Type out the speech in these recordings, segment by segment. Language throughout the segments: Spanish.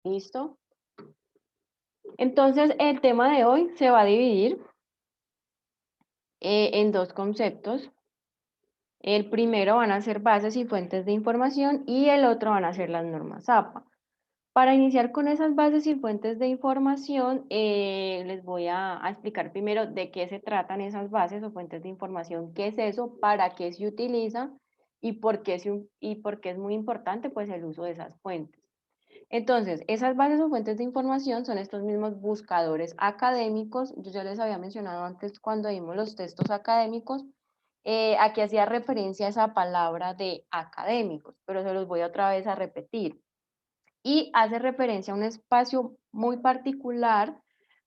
¿Listo? Entonces, el tema de hoy se va a dividir en dos conceptos. El primero van a ser bases y fuentes de información y el otro van a ser las normas APA. Para iniciar con esas bases y fuentes de información, les voy a explicar primero de qué se tratan esas bases o fuentes de información, qué es eso, para qué se utiliza y por qué es muy importante pues, el uso de esas fuentes. Entonces, esas bases o fuentes de información son estos mismos buscadores académicos. Yo ya les había mencionado antes cuando vimos los textos académicos, aquí hacía referencia a esa palabra de académicos, pero se los voy otra vez a repetir. Y hace referencia a un espacio muy particular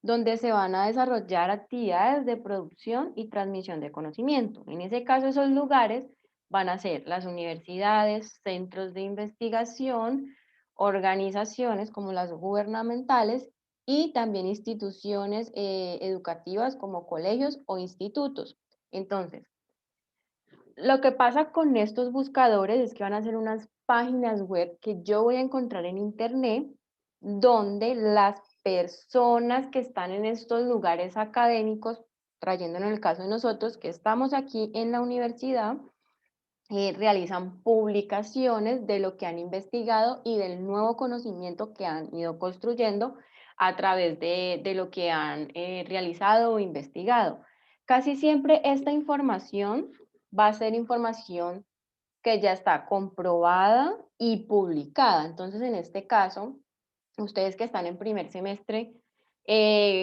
donde se van a desarrollar actividades de producción y transmisión de conocimiento. En ese caso, esos lugares van a ser las universidades, centros de investigación, organizaciones como las gubernamentales y también instituciones educativas como colegios o institutos. Entonces, lo que pasa con estos buscadores es que van a ser unas páginas web que yo voy a encontrar en internet donde las personas que están en estos lugares académicos, trayéndonos el caso de nosotros que estamos aquí en la universidad, realizan publicaciones de lo que han investigado y del nuevo conocimiento que han ido construyendo a través de lo que han realizado o investigado. Casi siempre esta información va a ser información que ya está comprobada y publicada. Entonces, en este caso, ustedes que están en primer semestre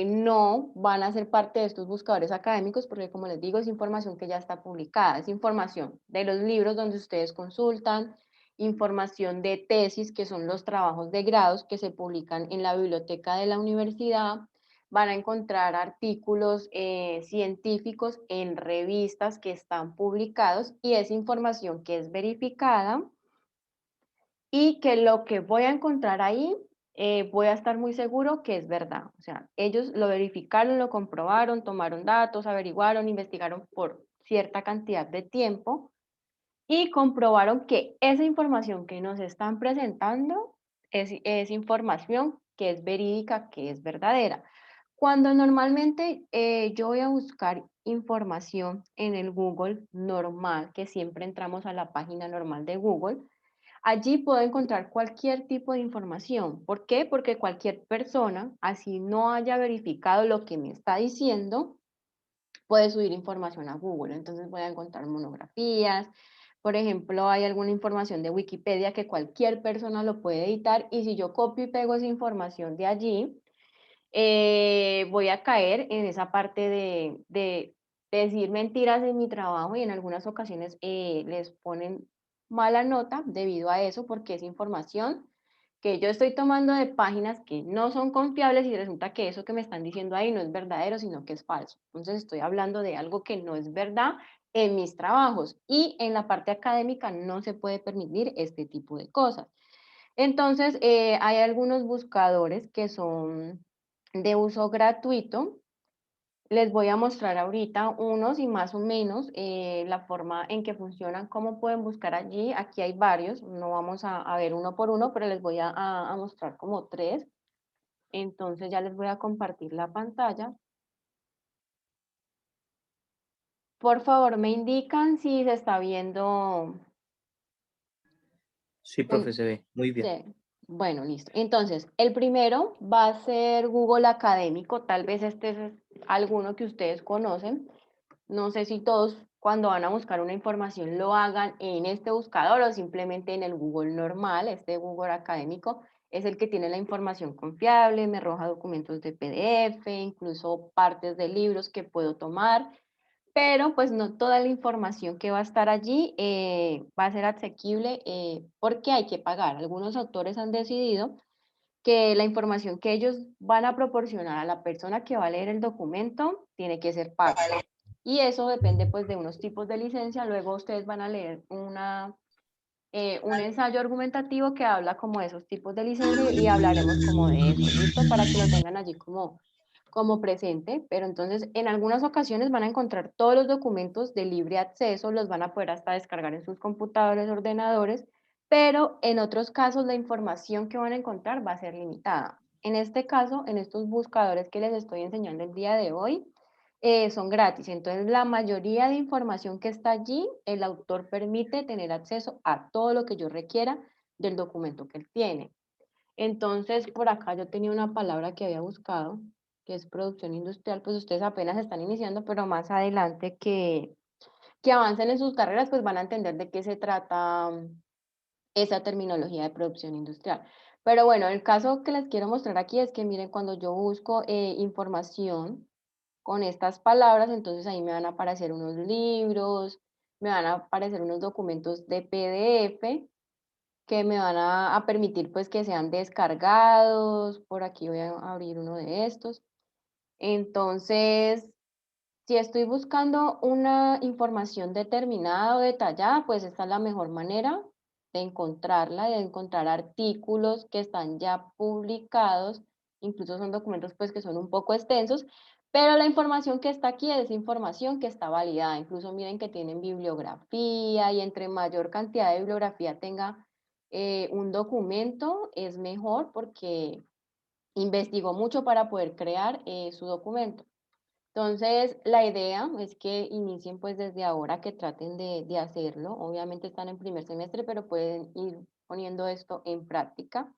no van a ser parte de estos buscadores académicos porque, como les digo, es información que ya está publicada, es información de los libros donde ustedes consultan, información de tesis, que son los trabajos de grados que se publican en la biblioteca de la universidad, van a encontrar artículos científicos en revistas que están publicados y es información que es verificada y que lo que voy a encontrar ahí, voy a estar muy seguro que es verdad. O sea, ellos lo verificaron, lo comprobaron, tomaron datos, averiguaron, investigaron por cierta cantidad de tiempo y comprobaron que esa información que nos están presentando es información que es verídica, que es verdadera. Cuando normalmente yo voy a buscar información en el Google normal, que siempre entramos a la página normal de Google, allí puedo encontrar cualquier tipo de información. ¿Por qué? Porque cualquier persona, así no haya verificado lo que me está diciendo, puede subir información a Google. Entonces voy a encontrar monografías. Por ejemplo, hay alguna información de Wikipedia que cualquier persona lo puede editar y si yo copio y pego esa información de allí, voy a caer en esa parte de decir mentiras en mi trabajo y en algunas ocasiones les ponen mala nota debido a eso porque es información que yo estoy tomando de páginas que no son confiables y resulta que eso que me están diciendo ahí no es verdadero, sino que es falso. Entonces estoy hablando de algo que no es verdad en mis trabajos y en la parte académica no se puede permitir este tipo de cosas. Entonces, hay algunos buscadores que son de uso gratuito. Les voy a mostrar ahorita unos y más o menos la forma en que funcionan, cómo pueden buscar allí. Aquí hay varios, no vamos a ver uno por uno, pero les voy a mostrar como tres. Entonces ya les voy a compartir la pantalla. Por favor, me indican si se está viendo. Sí, profe, se ve. Muy bien. Sí, bueno, listo. Entonces, el primero va a ser Google Académico, tal vez este es alguno que ustedes conocen. No sé si todos cuando van a buscar una información lo hagan en este buscador o simplemente en el Google normal, este Google Académico es el que tiene la información confiable, me arroja documentos de PDF, incluso partes de libros que puedo tomar, pero pues no toda la información que va a estar allí va a ser asequible porque hay que pagar. Algunos autores han decidido que la información que ellos van a proporcionar a la persona que va a leer el documento tiene que ser paga. Y eso depende pues de unos tipos de licencia. Luego ustedes van a leer un ensayo argumentativo que habla como de esos tipos de licencia y hablaremos como de eso, ¿listo? Para que lo tengan allí como presente, pero entonces en algunas ocasiones van a encontrar todos los documentos de libre acceso, los van a poder hasta descargar en sus computadores, ordenadores, pero en otros casos la información que van a encontrar va a ser limitada. En este caso, en estos buscadores que les estoy enseñando el día de hoy, son gratis. Entonces, la mayoría de información que está allí, el autor permite tener acceso a todo lo que yo requiera del documento que él tiene. Entonces, por acá yo tenía una palabra que había buscado, que es producción industrial, pues ustedes apenas están iniciando, pero más adelante que avancen en sus carreras, pues van a entender de qué se trata esa terminología de producción industrial. Pero bueno, el caso que les quiero mostrar aquí es que miren, cuando yo busco información con estas palabras, entonces ahí me van a aparecer unos libros, me van a aparecer unos documentos de PDF que me van a permitir pues que sean descargados. Por aquí voy a abrir uno de estos. Entonces, si estoy buscando una información determinada o detallada, pues esta es la mejor manera de encontrarla, de encontrar artículos que están ya publicados, incluso son documentos pues que son un poco extensos, pero la información que está aquí es información que está validada. Incluso miren que tienen bibliografía y entre mayor cantidad de bibliografía tenga un documento, es mejor porque investigó mucho para poder crear su documento. Entonces, la idea es que inicien pues desde ahora, que traten de hacerlo. Obviamente están en primer semestre, pero pueden ir poniendo esto en práctica,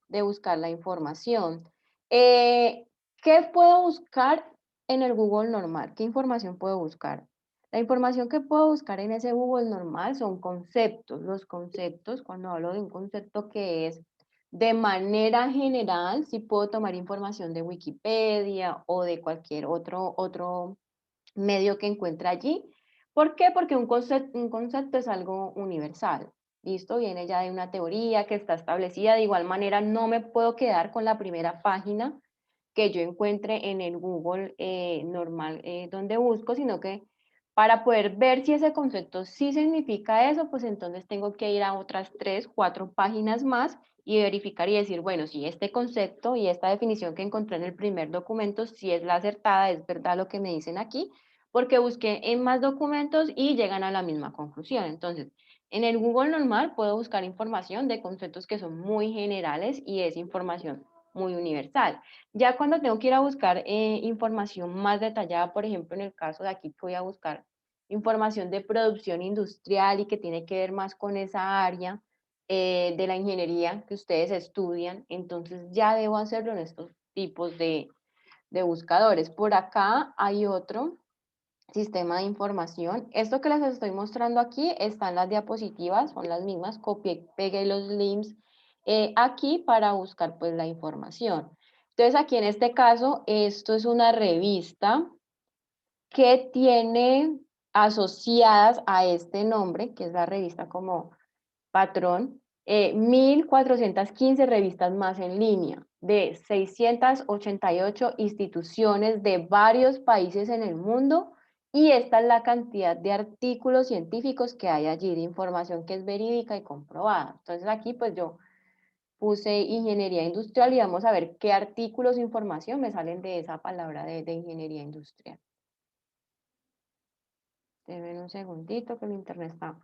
de buscar la información. Eh, ¿Qué puedo buscar en el Google normal? ¿Qué información puedo buscar? La información que puedo buscar en ese Google normal son conceptos. Los conceptos, cuando hablo de un concepto que es de manera general, sí puedo tomar información de Wikipedia o de cualquier otro medio que encuentre allí. ¿Por qué? Porque un concepto es algo universal. ¿Listo? Viene ya de una teoría que está establecida. De igual manera, no me puedo quedar con la primera página que yo encuentre en el Google normal donde busco, sino que para poder ver si ese concepto sí significa eso, pues entonces tengo que ir a otras 3, 4 páginas más y verificar y decir, bueno, si este concepto y esta definición que encontré en el primer documento, si es la acertada, es verdad lo que me dicen aquí, porque busqué en más documentos y llegan a la misma conclusión. Entonces, en el Google normal puedo buscar información de conceptos que son muy generales y es información muy universal. Ya cuando tengo que ir a buscar información más detallada, por ejemplo, en el caso de aquí que voy a buscar información de producción industrial y que tiene que ver más con esa área de la ingeniería que ustedes estudian, entonces ya debo hacerlo en estos tipos de buscadores. Por acá hay otro sistema de información. Esto que les estoy mostrando aquí está en las diapositivas, son las mismas, copié, pegué los links aquí para buscar pues la información. Entonces aquí en este caso, esto es una revista que tiene asociadas a este nombre, que es la revista como patrón, 1.415 revistas más en línea, de 688 instituciones de varios países en el mundo, y esta es la cantidad de artículos científicos que hay allí, de información que es verídica y comprobada. Entonces aquí pues yo puse ingeniería industrial y vamos a ver qué artículos de información me salen de esa palabra de ingeniería industrial. Denme un segundito que el internet está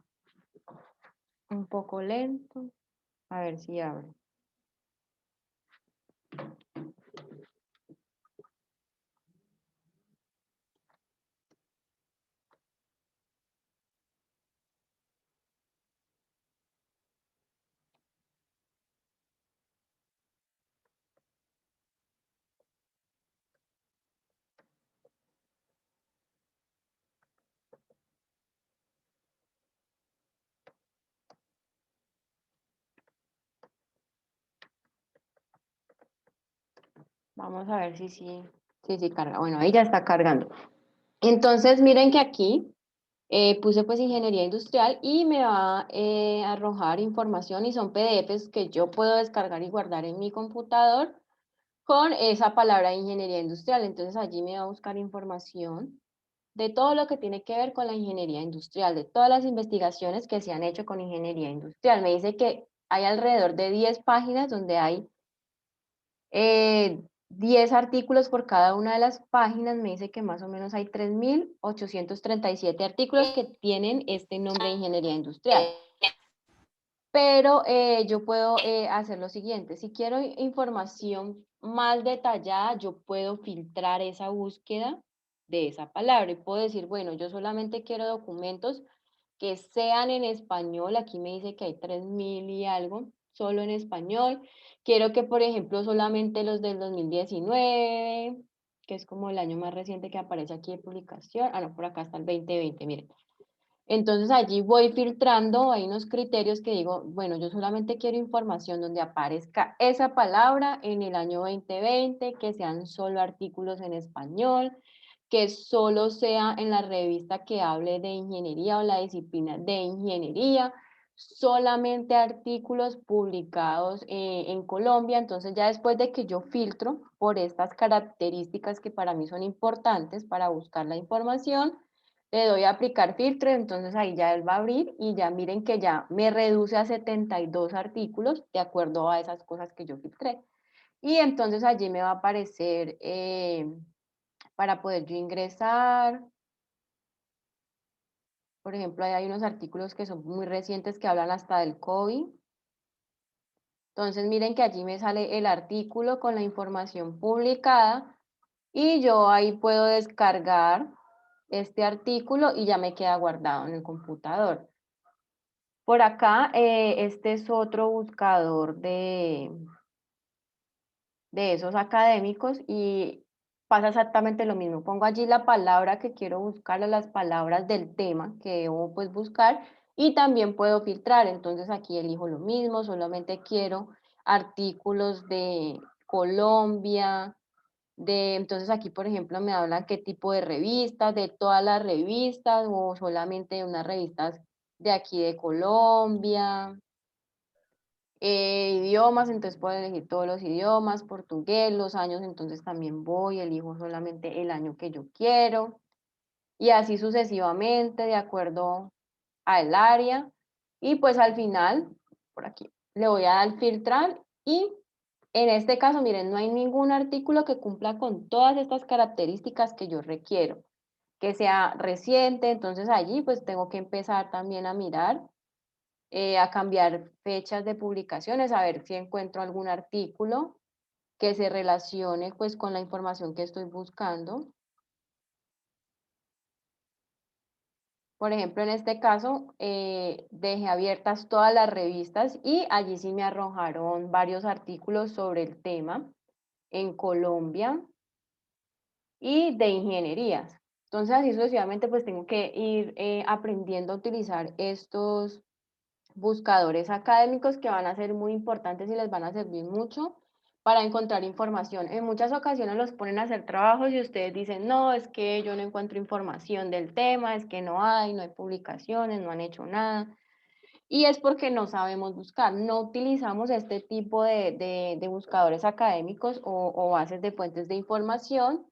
un poco lento. A ver si abre. Vamos a ver si sí carga. Bueno, ahí ya está cargando. Entonces, miren que aquí puse pues ingeniería industrial y me va a arrojar información y son PDFs que yo puedo descargar y guardar en mi computador con esa palabra de ingeniería industrial. Entonces allí me va a buscar información de todo lo que tiene que ver con la ingeniería industrial, de todas las investigaciones que se han hecho con ingeniería industrial. Me dice que hay alrededor de 10 páginas donde hay 10 artículos por cada una de las páginas. Me dice que más o menos hay 3.837 artículos que tienen este nombre de ingeniería industrial. pero yo puedo hacer lo siguiente, si quiero información más detallada, yo puedo filtrar esa búsqueda de esa palabra y puedo decir, bueno, yo solamente quiero documentos que sean en español, aquí me dice que hay 3000 y algo, solo en español, quiero que, por ejemplo, solamente los del 2019, que es como el año más reciente que aparece aquí de publicación, no, por acá está el 2020, miren. Entonces allí voy filtrando, hay unos criterios que digo, bueno, yo solamente quiero información donde aparezca esa palabra en el año 2020, que sean solo artículos en español, que solo sea en la revista que hable de ingeniería o la disciplina de ingeniería, solamente artículos publicados en Colombia. Entonces ya después de que yo filtro por estas características que para mí son importantes para buscar la información, le doy a aplicar filtro, entonces ahí ya él va a abrir y ya miren que ya me reduce a 72 artículos de acuerdo a esas cosas que yo filtré. Y entonces allí me va a aparecer para poder yo ingresar. Por ejemplo, ahí hay unos artículos que son muy recientes que hablan hasta del COVID. Entonces miren que allí me sale el artículo con la información publicada y yo ahí puedo descargar este artículo y ya me queda guardado en el computador. Por acá, este es otro buscador de esos académicos y pasa exactamente lo mismo. Pongo allí la palabra que quiero buscar, o las palabras del tema que debo pues buscar y también puedo filtrar. Entonces aquí elijo lo mismo, solamente quiero artículos de Colombia, entonces aquí por ejemplo me hablan qué tipo de revistas, de todas las revistas o solamente de unas revistas de aquí de Colombia. Idiomas, entonces puedo elegir todos los idiomas, portugués, los años, entonces también voy, elijo solamente el año que yo quiero y así sucesivamente de acuerdo al área. Y pues al final, por aquí, le voy a dar filtrar y en este caso, miren, no hay ningún artículo que cumpla con todas estas características que yo requiero, que sea reciente, entonces allí pues tengo que empezar también a mirar a cambiar fechas de publicaciones, a ver si encuentro algún artículo que se relacione pues con la información que estoy buscando. Por ejemplo, en este caso, dejé abiertas todas las revistas y allí sí me arrojaron varios artículos sobre el tema en Colombia y de ingenierías. Entonces, así sucesivamente, pues tengo que ir aprendiendo a utilizar estos buscadores académicos que van a ser muy importantes y les van a servir mucho para encontrar información. En muchas ocasiones los ponen a hacer trabajos y ustedes dicen, no, es que yo no encuentro información del tema, es que no hay publicaciones, no han hecho nada. Y es porque no sabemos buscar, no utilizamos este tipo de buscadores académicos o bases de fuentes de información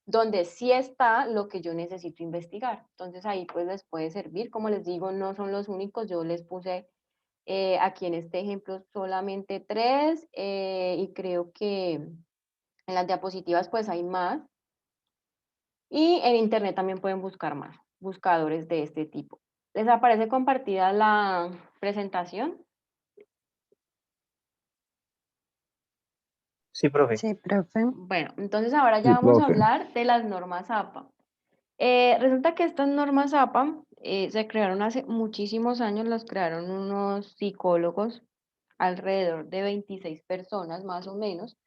donde sí está lo que yo necesito investigar. Entonces ahí pues les puede servir. Como les digo, no son los únicos, yo les puse aquí en este ejemplo solamente tres y creo que en las diapositivas pues hay más y en internet también pueden buscar más buscadores de este tipo. ¿Les aparece compartida la presentación? Sí, profe. Sí, profe. Bueno, entonces ahora ya Sí, vamos a profe. hablar de las normas APA. Resulta que estas normas APA se crearon hace muchísimos años, las crearon unos psicólogos, alrededor de 26 personas más o menos.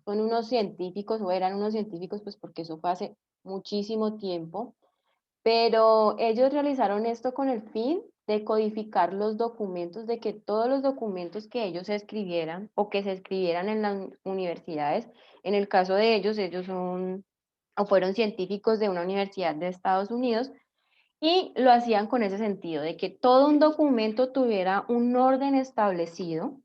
Son unos científicos, o eran unos científicos, pues porque eso fue hace muchísimo tiempo, pero ellos realizaron esto con el fin de codificar los documentos, de que todos los documentos que ellos escribieran o que se escribieran en las universidades, en el caso de ellos son o fueron científicos de una universidad de Estados Unidos, y lo hacían con ese sentido, de que todo un documento tuviera un orden establecido,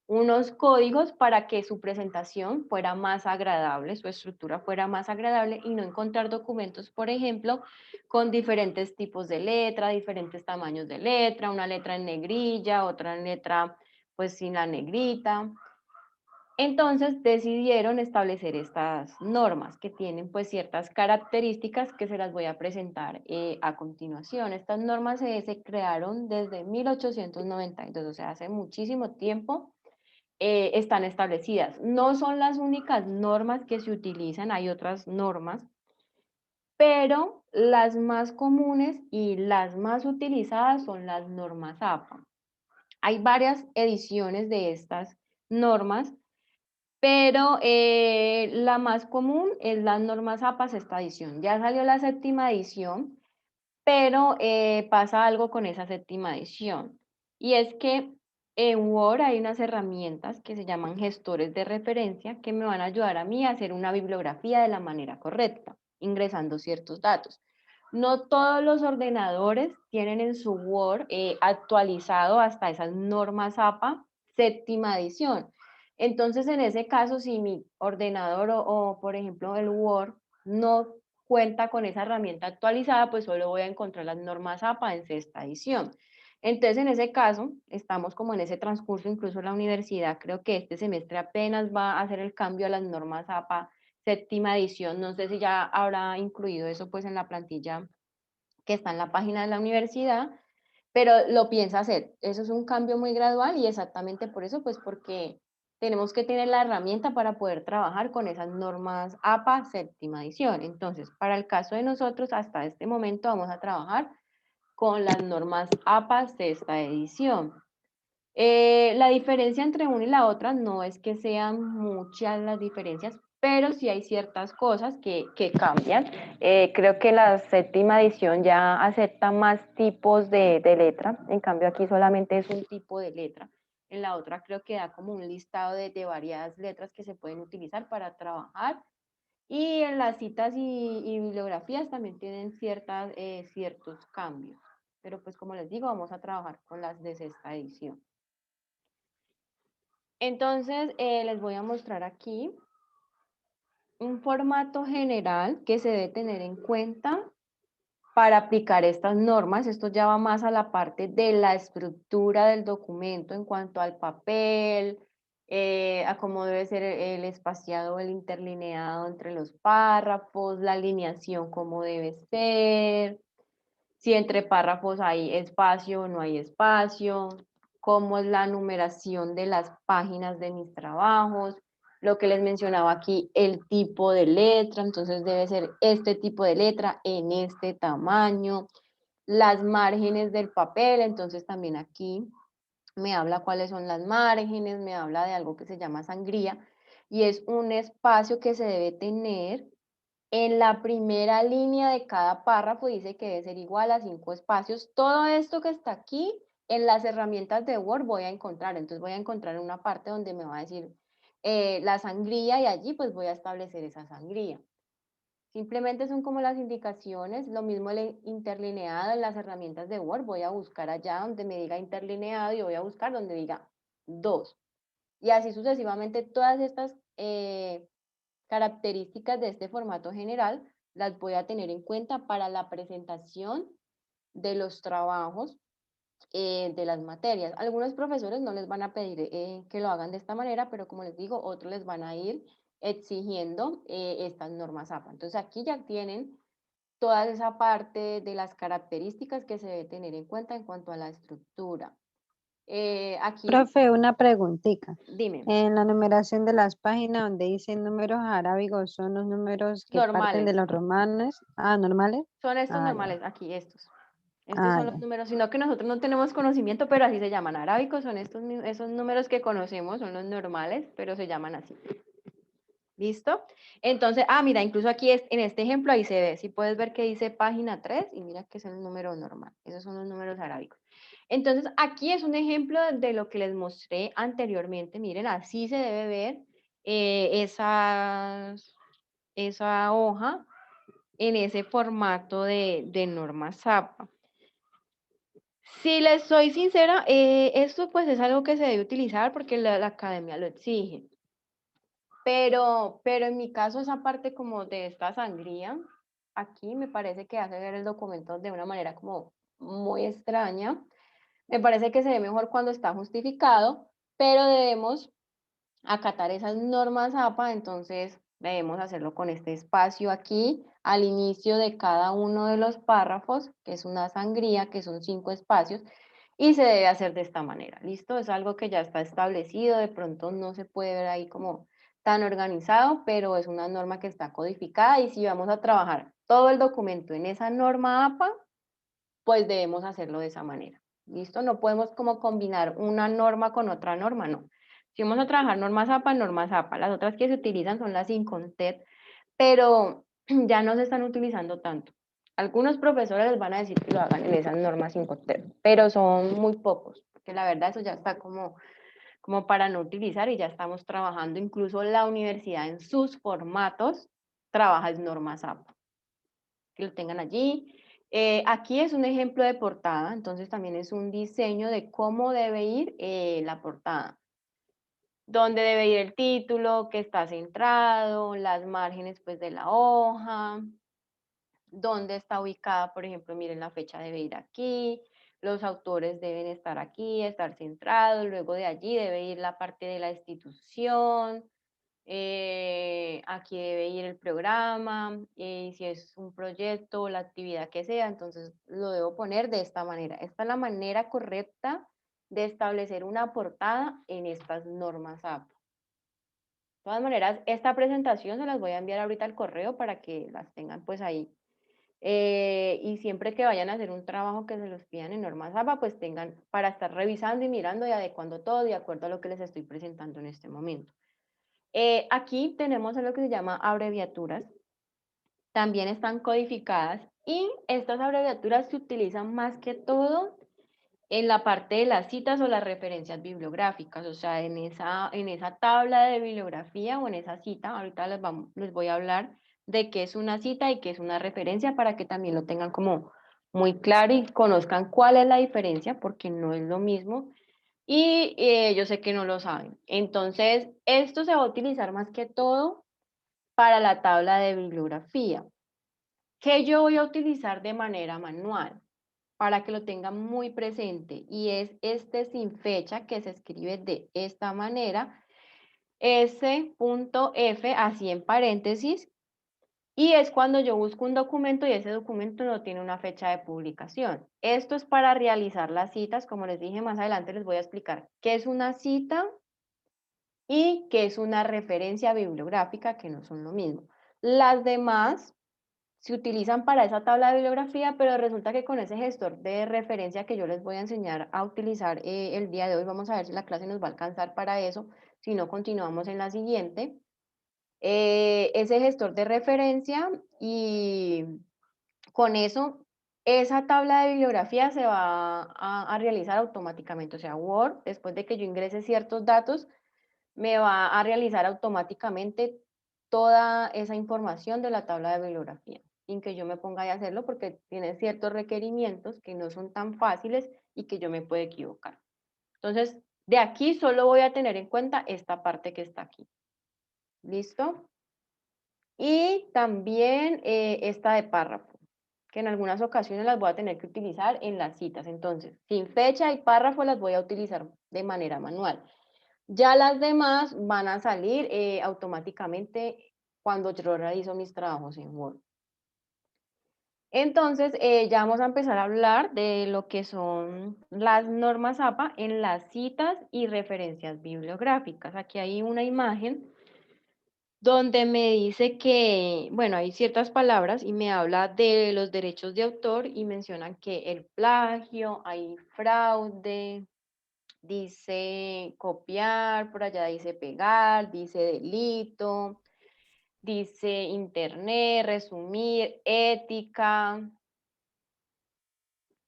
unos códigos para que su presentación fuera más agradable, su estructura fuera más agradable y no encontrar documentos, por ejemplo, con diferentes tipos de letra, diferentes tamaños de letra, una letra en negrilla, otra en letra pues sin la negrita. Entonces decidieron establecer estas normas que tienen pues ciertas características que se las voy a presentar a continuación. Estas normas se crearon desde 1892, o sea, hace muchísimo tiempo están establecidas. No son las únicas normas que se utilizan, hay otras normas, pero las más comunes y las más utilizadas son las normas APA. Hay varias ediciones de estas normas, pero la más común es las normas APA sexta edición. Ya salió la séptima edición, pero pasa algo con esa séptima edición. Y es que en Word hay unas herramientas que se llaman gestores de referencia que me van a ayudar a mí a hacer una bibliografía de la manera correcta, ingresando ciertos datos. No todos los ordenadores tienen en su Word actualizado hasta esas normas APA séptima edición. Entonces, en ese caso, si mi ordenador por ejemplo, el Word no cuenta con esa herramienta actualizada, pues solo voy a encontrar las normas APA en sexta edición. Entonces, en ese caso, estamos como en ese transcurso, incluso la universidad, creo que este semestre apenas va a hacer el cambio a las normas APA séptima edición. No sé si ya habrá incluido eso pues en la plantilla que está en la página de la universidad, pero lo piensa hacer. Eso es un cambio muy gradual y exactamente por eso, pues porque tenemos que tener la herramienta para poder trabajar con esas normas APA séptima edición. Entonces, para el caso de nosotros, hasta este momento vamos a trabajar con las normas APA sexta edición. La diferencia entre una y la otra no es que sean muchas las diferencias, pero sí hay ciertas cosas que cambian. Creo que la séptima edición ya acepta más tipos de letra, en cambio aquí solamente es un tipo de letra. En la otra creo que da como un listado de varias letras que se pueden utilizar para trabajar. Y en las citas y bibliografías también tienen ciertos cambios. Pero pues como les digo, vamos a trabajar con las de sexta edición. Entonces, les voy a mostrar aquí un formato general que se debe tener en cuenta para aplicar estas normas. Esto ya va más a la parte de la estructura del documento en cuanto al papel, a cómo debe ser el espaciado, el interlineado entre los párrafos, la alineación, cómo debe ser, si entre párrafos hay espacio o no hay espacio, cómo es la numeración de las páginas de mis trabajos, lo que les mencionaba aquí, el tipo de letra, entonces debe ser este tipo de letra en este tamaño, las márgenes del papel, entonces también aquí me habla cuáles son las márgenes, me habla de algo que se llama sangría, y es un espacio que se debe tener en la primera línea de cada párrafo. Dice que debe ser igual a 5 espacios. Todo esto que está aquí en las herramientas de Word voy a encontrar. Entonces voy a encontrar una parte donde me va a decir la sangría y allí pues voy a establecer esa sangría. Simplemente son como las indicaciones, lo mismo el interlineado en las herramientas de Word. Voy a buscar allá donde me diga interlineado y voy a buscar donde diga 2. Y así sucesivamente todas estas características de este formato general las voy a tener en cuenta para la presentación de los trabajos de las materias. Algunos profesores no les van a pedir que lo hagan de esta manera, pero como les digo, otros les van a ir exigiendo estas normas APA. Entonces aquí ya tienen toda esa parte de las características que se debe tener en cuenta en cuanto a la estructura. Aquí, Profe, una preguntita. dime, En la numeración de las páginas donde dicen números arábigos, ¿son los números que parten de normales. los romanos? Ah, normales. Son estos Ah, ya. normales, aquí estos. Estos Ah, son los ya. números, sino que nosotros no tenemos conocimiento, pero así se llaman. Arábicos son esos números que conocemos, son los normales, pero se llaman así. ¿Listo? Entonces, mira, incluso aquí en este ejemplo ahí se ve, si puedes ver que dice página 3 y mira que es el número normal. Esos son los números arábicos. Entonces, aquí es un ejemplo de lo que les mostré anteriormente. Miren, así se debe ver esa hoja en ese formato de norma ZAPA. Si les soy sincera, esto pues es algo que se debe utilizar porque la academia lo exige. Pero en mi caso esa parte como de esta sangría, aquí me parece que hace ver el documento de una manera como muy extraña. Me parece que se ve mejor cuando está justificado, pero debemos acatar esas normas APA, entonces debemos hacerlo con este espacio aquí al inicio de cada uno de los párrafos, que es una sangría, que son 5 espacios, y se debe hacer de esta manera, ¿listo? Es algo que ya está establecido, de pronto no se puede ver ahí como tan organizado, pero es una norma que está codificada y si vamos a trabajar todo el documento en esa norma APA, pues debemos hacerlo de esa manera. ¿Listo? No podemos como combinar una norma con otra norma, no. Si vamos a trabajar normas APA, normas APA. Las otras que se utilizan son las INCONTED, pero ya no se están utilizando tanto. Algunos profesores les van a decir que lo hagan en esas normas INCONTED, pero son muy pocos, porque la verdad eso ya está como para no utilizar y ya estamos trabajando, incluso la universidad en sus formatos trabaja en normas APA que lo tengan allí. Aquí es un ejemplo de portada, entonces también es un diseño de cómo debe ir la portada. Dónde debe ir el título, que está centrado, las márgenes pues de la hoja, dónde está ubicada, por ejemplo, miren la fecha debe ir aquí, los autores deben estar aquí, estar centrados, luego de allí debe ir la parte de la institución, aquí debe ir el programa, y si es un proyecto o la actividad que sea, entonces lo debo poner de esta manera. Esta es la manera correcta de establecer una portada en estas normas APA. De todas maneras, esta presentación se las voy a enviar ahorita al correo para que las tengan pues ahí. Y siempre que vayan a hacer un trabajo que se los pidan en normas APA, pues tengan para estar revisando y mirando y adecuando todo de acuerdo a lo que les estoy presentando en este momento. Aquí tenemos lo que se llama abreviaturas, también están codificadas y estas abreviaturas se utilizan más que todo en la parte de las citas o las referencias bibliográficas, o sea, en esa tabla de bibliografía o en esa cita, ahorita les voy a hablar de qué es una cita y qué es una referencia para que también lo tengan como muy claro y conozcan cuál es la diferencia, porque no es lo mismo y yo sé que no lo saben. Entonces, esto se va a utilizar más que todo para la tabla de bibliografía, que yo voy a utilizar de manera manual para que lo tengan muy presente y es este sin fecha que se escribe de esta manera, S.F así en paréntesis y es cuando yo busco un documento y ese documento no tiene una fecha de publicación. Esto es para realizar las citas, como les dije más adelante les voy a explicar qué es una cita y qué es una referencia bibliográfica, que no son lo mismo. Las demás se utilizan para esa tabla de bibliografía, pero resulta que con ese gestor de referencia que yo les voy a enseñar a utilizar el día de hoy, vamos a ver si la clase nos va a alcanzar para eso, si no continuamos en la siguiente. Ese gestor de referencia y con eso, esa tabla de bibliografía se va a realizar automáticamente, o sea, Word, después de que yo ingrese ciertos datos, me va a realizar automáticamente toda esa información de la tabla de bibliografía, sin que yo me ponga a hacerlo porque tiene ciertos requerimientos que no son tan fáciles y que yo me puedo equivocar. Entonces, de aquí solo voy a tener en cuenta esta parte que está aquí. ¿Listo? Y también esta de párrafo, que en algunas ocasiones las voy a tener que utilizar en las citas. Entonces, sin fecha y párrafo las voy a utilizar de manera manual. Ya las demás van a salir automáticamente cuando yo realizo mis trabajos en Word. Entonces, ya vamos a empezar a hablar de lo que son las normas APA en las citas y referencias bibliográficas. Aquí hay una imagen donde me dice que, bueno, hay ciertas palabras y me habla de los derechos de autor y mencionan que el plagio, hay fraude, dice copiar, por allá dice pegar, dice delito, dice internet, resumir, ética.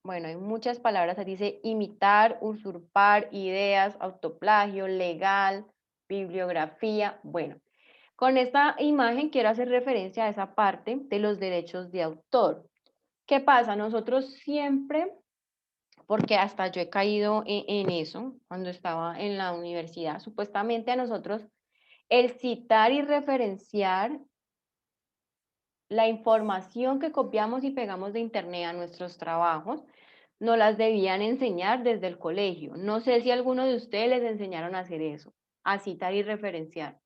Bueno, hay muchas palabras, dice imitar, usurpar, ideas, autoplagio, legal, bibliografía. Bueno, con esta imagen quiero hacer referencia a esa parte de los derechos de autor. ¿Qué pasa? Nosotros siempre, porque hasta yo he caído en eso cuando estaba en la universidad, supuestamente a nosotros el citar y referenciar la información que copiamos y pegamos de internet a nuestros trabajos, nos las debían enseñar desde el colegio. No sé si a alguno de ustedes les enseñaron a hacer eso. a citar y referenciar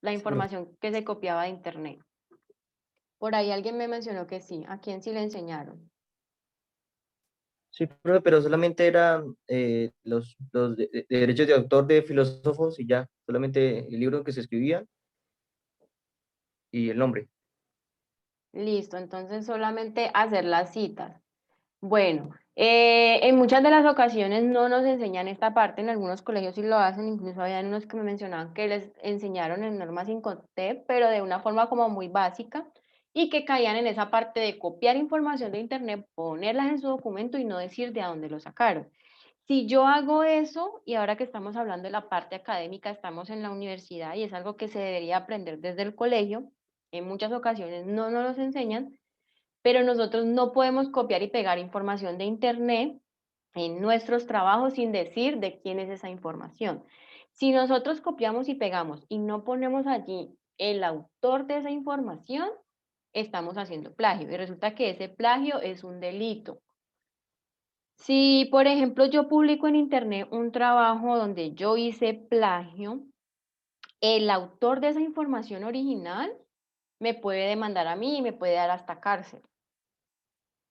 la Sí, profe. información que se copiaba de internet. Por ahí alguien me mencionó que sí. ¿A quién sí le enseñaron? Sí, profe, pero solamente eran los de derechos de autor de filósofos y ya, solamente el libro que se escribía y el nombre. Listo, entonces solamente hacer las citas. Bueno, en muchas de las ocasiones no nos enseñan esta parte, en algunos colegios sí lo hacen, incluso habían unos que me mencionaban que les enseñaron en normas Incotep, pero de una forma como muy básica, y que caían en esa parte de copiar información de internet, ponerlas en su documento y no decir de a dónde lo sacaron. Si yo hago eso, y ahora que estamos hablando de la parte académica, estamos en la universidad y es algo que se debería aprender desde el colegio, en muchas ocasiones no nos los enseñan, pero nosotros no podemos copiar y pegar información de internet en nuestros trabajos sin decir de quién es esa información. Si nosotros copiamos y pegamos y no ponemos allí el autor de esa información, estamos haciendo plagio y resulta que ese plagio es un delito. Si, por ejemplo, yo publico en internet un trabajo donde yo hice plagio, el autor de esa información original me puede demandar a mí y me puede dar hasta cárcel.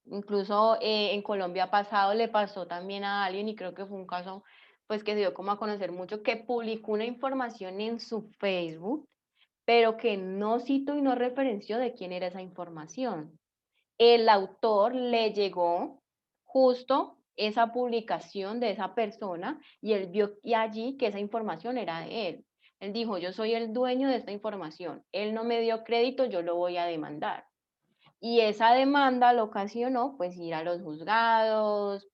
Incluso en Colombia pasado le pasó también a alguien y creo que fue un caso pues que se dio como a conocer mucho, que publicó una información en su Facebook, pero que no citó y no referenció de quién era esa información. El autor le llegó justo esa publicación de esa persona y él vio y allí que esa información era de él. Él dijo, yo soy el dueño de esta información, él no me dio crédito, yo lo voy a demandar. Y esa demanda lo ocasionó pues ir a los juzgados,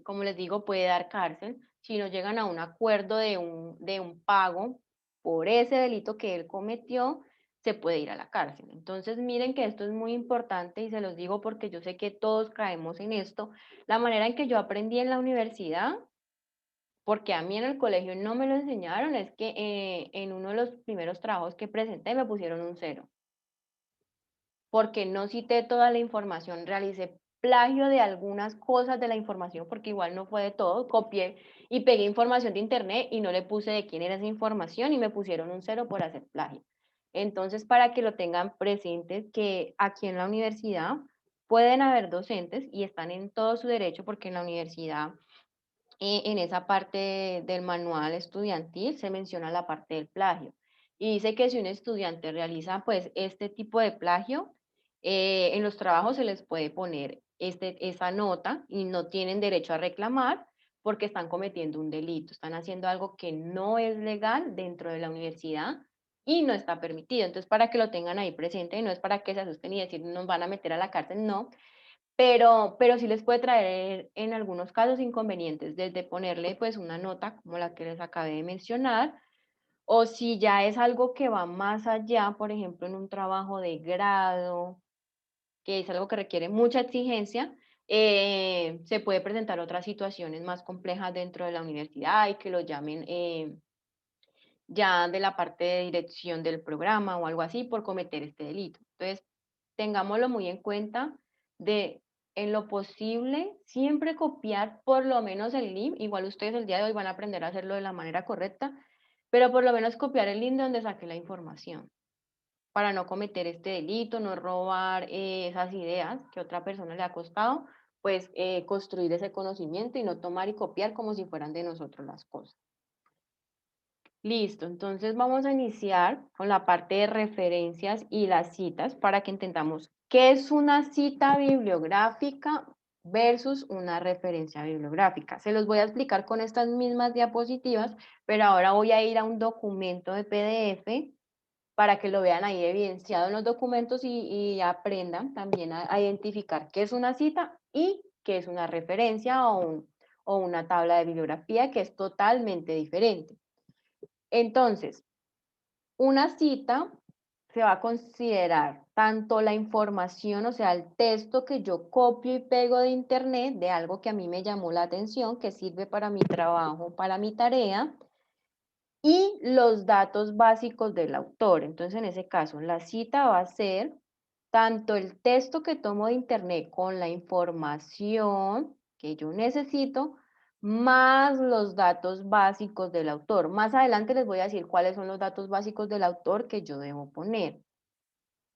como les digo, puede dar cárcel si no llegan a un acuerdo de un pago por ese delito que él cometió, se puede ir a la cárcel. Entonces, miren que esto es muy importante y se los digo porque yo sé que todos caemos en esto. La manera en que yo aprendí en la universidad, porque a mí en el colegio no me lo enseñaron, es que en uno de los primeros trabajos que presenté me pusieron un cero porque no cité toda la información, realicé plagio de algunas cosas de la información, porque igual no fue de todo, copié y pegué información de internet y no le puse de quién era esa información y me pusieron un cero por hacer plagio. Entonces, para que lo tengan presentes, que aquí en la universidad pueden haber docentes y están en todo su derecho, porque en la universidad, en esa parte del manual estudiantil, se menciona la parte del plagio. Y dice que si un estudiante realiza pues este tipo de plagio, en los trabajos se les puede poner esa nota y no tienen derecho a reclamar porque están cometiendo un delito, están haciendo algo que no es legal dentro de la universidad y no está permitido. Entonces, para que lo tengan ahí presente, y no es para que se asusten y decir nos van a meter a la cárcel, no, pero sí les puede traer en algunos casos inconvenientes, desde ponerle pues una nota como la que les acabé de mencionar, o si ya es algo que va más allá, por ejemplo, en un trabajo de grado, que es algo que requiere mucha exigencia, se puede presentar otras situaciones más complejas dentro de la universidad y que lo llamen ya de la parte de dirección del programa o algo así por cometer este delito. Entonces, tengámoslo muy en cuenta de, en lo posible, siempre copiar por lo menos el link. Igual ustedes el día de hoy van a aprender a hacerlo de la manera correcta, pero por lo menos copiar el link de donde saqué la información para no cometer este delito, no robar esas ideas que otra persona le ha costado, pues construir ese conocimiento y no tomar y copiar como si fueran de nosotros las cosas. Listo, entonces vamos a iniciar con la parte de referencias y las citas para que entendamos qué es una cita bibliográfica versus una referencia bibliográfica. Se los voy a explicar con estas mismas diapositivas, pero ahora voy a ir a un documento de PDF para que lo vean ahí evidenciado en los documentos y aprendan también a identificar qué es una cita y qué es una referencia o una tabla de bibliografía que es totalmente diferente. Entonces, una cita se va a considerar tanto la información, o sea, el texto que yo copio y pego de internet, de algo que a mí me llamó la atención, que sirve para mi trabajo, para mi tarea, y los datos básicos del autor. Entonces, en ese caso, la cita va a ser tanto el texto que tomo de internet con la información que yo necesito más los datos básicos del autor. Más adelante les voy a decir cuáles son los datos básicos del autor que yo debo poner.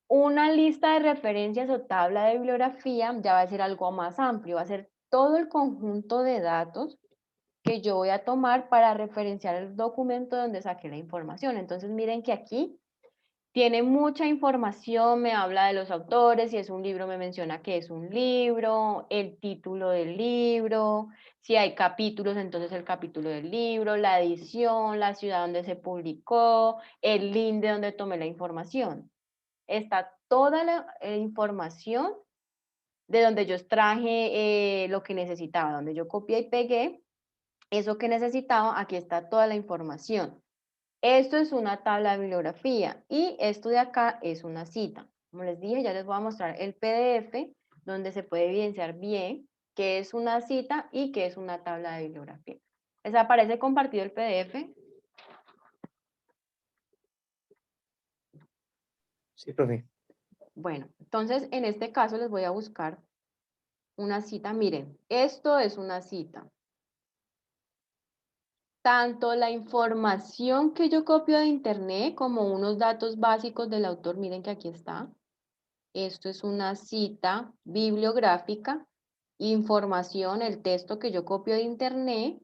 Una lista de referencias o tabla de bibliografía ya va a ser algo más amplio, va a ser todo el conjunto de datos que yo voy a tomar para referenciar el documento donde saqué la información. Entonces miren que aquí tiene mucha información, me habla de los autores, si es un libro me menciona que es un libro, el título del libro, si hay capítulos, entonces el capítulo del libro, la edición, la ciudad donde se publicó, el link de donde tomé la información. Está toda la información de donde yo extraje lo que necesitaba, donde yo copié y pegué eso que necesitaba, aquí está toda la información. Esto es una tabla de bibliografía y esto de acá es una cita. Como les dije, ya les voy a mostrar el PDF donde se puede evidenciar bien qué es una cita y qué es una tabla de bibliografía. ¿Les aparece compartido el PDF? Sí, profe. Bueno, entonces en este caso les voy a buscar una cita. Miren, esto es una cita. Tanto la información que yo copio de internet como unos datos básicos del autor, miren que aquí está. Esto es una cita bibliográfica, información, el texto que yo copio de internet,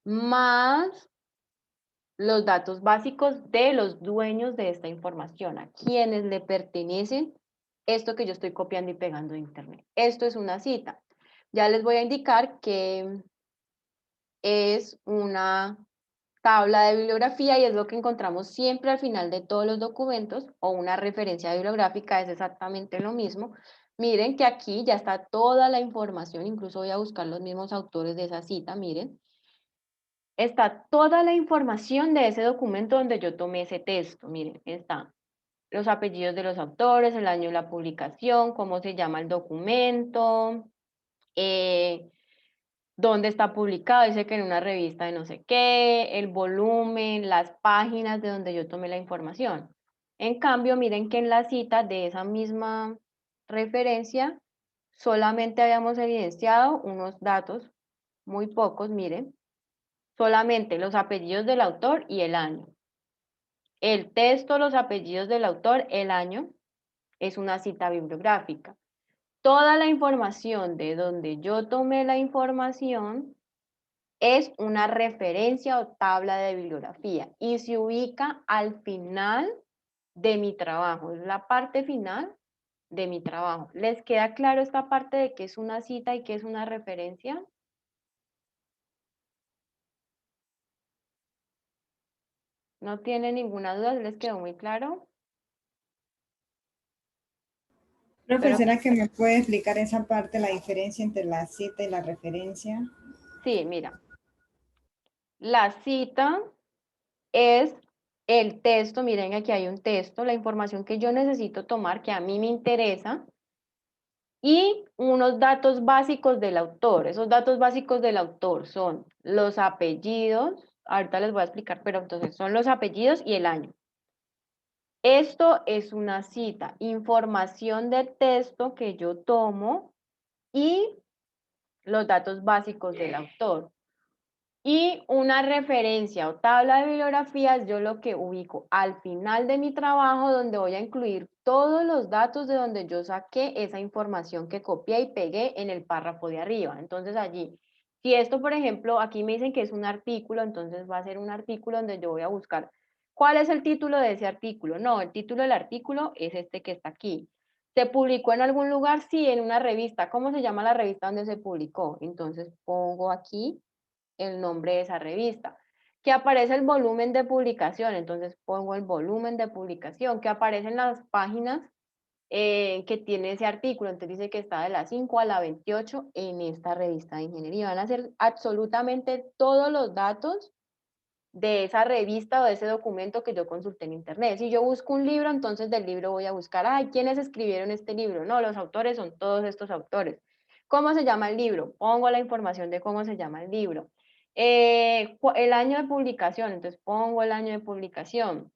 más los datos básicos de los dueños de esta información, a quienes le pertenecen esto que yo estoy copiando y pegando de internet. Esto es una cita. Ya les voy a indicar que es una tabla de bibliografía y es lo que encontramos siempre al final de todos los documentos, o una referencia bibliográfica es exactamente lo mismo. Miren que aquí ya está toda la información, incluso voy a buscar los mismos autores de esa cita, miren. Está toda la información de ese documento donde yo tomé ese texto, miren, están los apellidos de los autores, el año de la publicación, cómo se llama el documento, eh, dónde está publicado, dice que en una revista de no sé qué, el volumen, las páginas de donde yo tomé la información. En cambio, miren que en la cita de esa misma referencia solamente habíamos evidenciado unos datos, muy pocos, miren, solamente los apellidos del autor y el año. El texto, los apellidos del autor, el año, es una cita bibliográfica. Toda la información de donde yo tomé la información es una referencia o tabla de bibliografía y se ubica al final de mi trabajo, es la parte final de mi trabajo. ¿Les queda claro esta parte de qué es una cita y qué es una referencia? ¿No tienen ninguna duda? ¿Les quedó muy claro? Pero Profesora, que me puede explicar esa parte, la diferencia entre la cita y la referencia. sí, mira, la cita es el texto, miren aquí hay un texto, la información que yo necesito tomar, que a mí me interesa, y unos datos básicos del autor. Esos datos básicos del autor son los apellidos, ahorita les voy a explicar, pero entonces son los apellidos y el año. Esto es una cita, información de texto que yo tomo y los datos básicos del autor. Y una referencia o tabla de bibliografías, yo lo que ubico al final de mi trabajo, donde voy a incluir todos los datos de donde yo saqué esa información que copié y pegué en el párrafo de arriba. Entonces allí, si esto, por ejemplo, aquí me dicen que es un artículo, entonces va a ser un artículo donde yo voy a buscar cuál es el título de ese artículo. No, el título del artículo es este que está aquí. ¿Se publicó en algún lugar? Sí, en una revista. ¿Cómo se llama la revista donde se publicó? Entonces pongo aquí el nombre de esa revista. Que aparece el volumen de publicación, entonces pongo el volumen de publicación. Que aparecen las páginas que tiene ese artículo, entonces dice que está de la 5 a la 28 en esta revista de ingeniería. Van a ser absolutamente todos los datos de esa revista o de ese documento que yo consulté en internet. Si yo busco un libro, entonces del libro voy a buscar, ay, ¿quiénes escribieron este libro? No, los autores son todos estos autores. ¿Cómo se llama el libro? Pongo la información de cómo se llama el libro. El año de publicación, entonces pongo el año de publicación.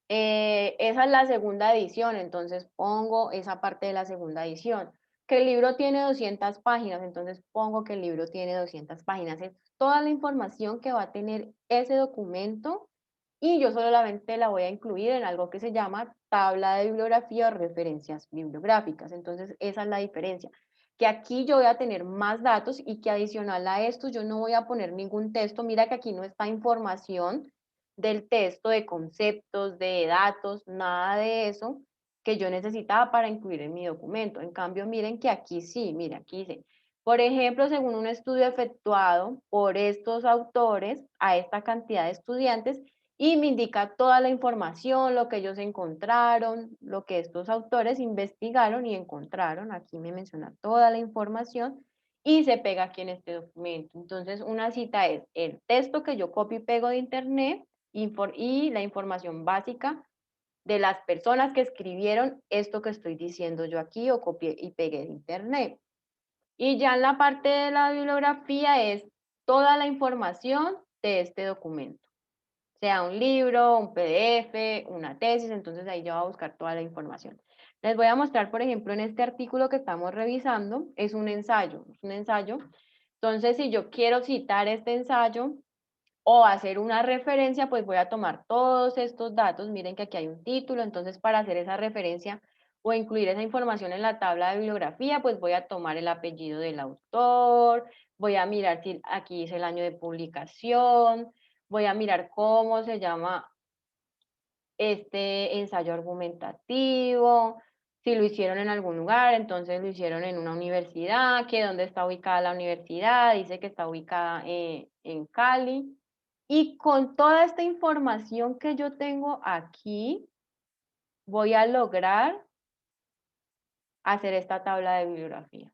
Esa es la segunda edición, entonces pongo esa parte de la segunda edición. que el libro tiene 200 páginas, entonces pongo que el libro tiene 200 páginas. Es toda la información que va a tener ese documento y yo solamente la voy a incluir en algo que se llama tabla de bibliografía o referencias bibliográficas. Entonces, esa es la diferencia. Que aquí yo voy a tener más datos y que adicional a esto yo no voy a poner ningún texto. Mira que aquí no está información del texto, de conceptos, de datos, nada de eso que yo necesitaba para incluir en mi documento. En cambio, miren que aquí sí, mira, aquí dice, por ejemplo, según un estudio efectuado por estos autores a esta cantidad de estudiantes, y me indica toda la información, lo que ellos encontraron, lo que estos autores investigaron y encontraron. Aquí me menciona toda la información y se pega aquí en este documento. Entonces, una cita es el texto que yo copio y pego de internet y la información básica de las personas que escribieron esto que estoy diciendo yo aquí o copié y pegué de internet. Y ya en la parte de la bibliografía es toda la información de este documento, sea un libro, un PDF, una tesis, entonces ahí yo voy a buscar toda la información. Les voy a mostrar, por ejemplo, en este artículo que estamos revisando, es un ensayo. Entonces, si yo quiero citar este ensayo, o hacer una referencia, pues voy a tomar todos estos datos. Miren que aquí hay un título, entonces para hacer esa referencia o incluir esa información en la tabla de bibliografía, pues voy a tomar el apellido del autor, voy a mirar si aquí dice el año de publicación, voy a mirar cómo se llama este ensayo argumentativo, si lo hicieron en algún lugar, entonces lo hicieron en una universidad, que dónde está ubicada la universidad, dice que está ubicada en Cali. Y con toda esta información que yo tengo aquí, voy a lograr hacer esta tabla de bibliografía.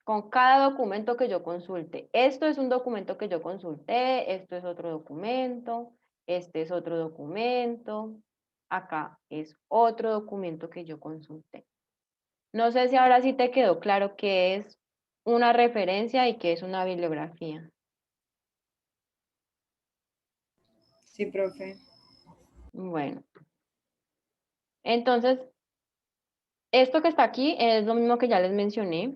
Con cada documento que yo consulte. Esto es un documento que yo consulté, esto es otro documento, este es otro documento, acá es otro documento que yo consulté. No sé si ahora sí te quedó claro qué es una referencia y qué es una bibliografía. Sí, profe. Bueno, entonces, esto que está aquí es lo mismo que ya les mencioné,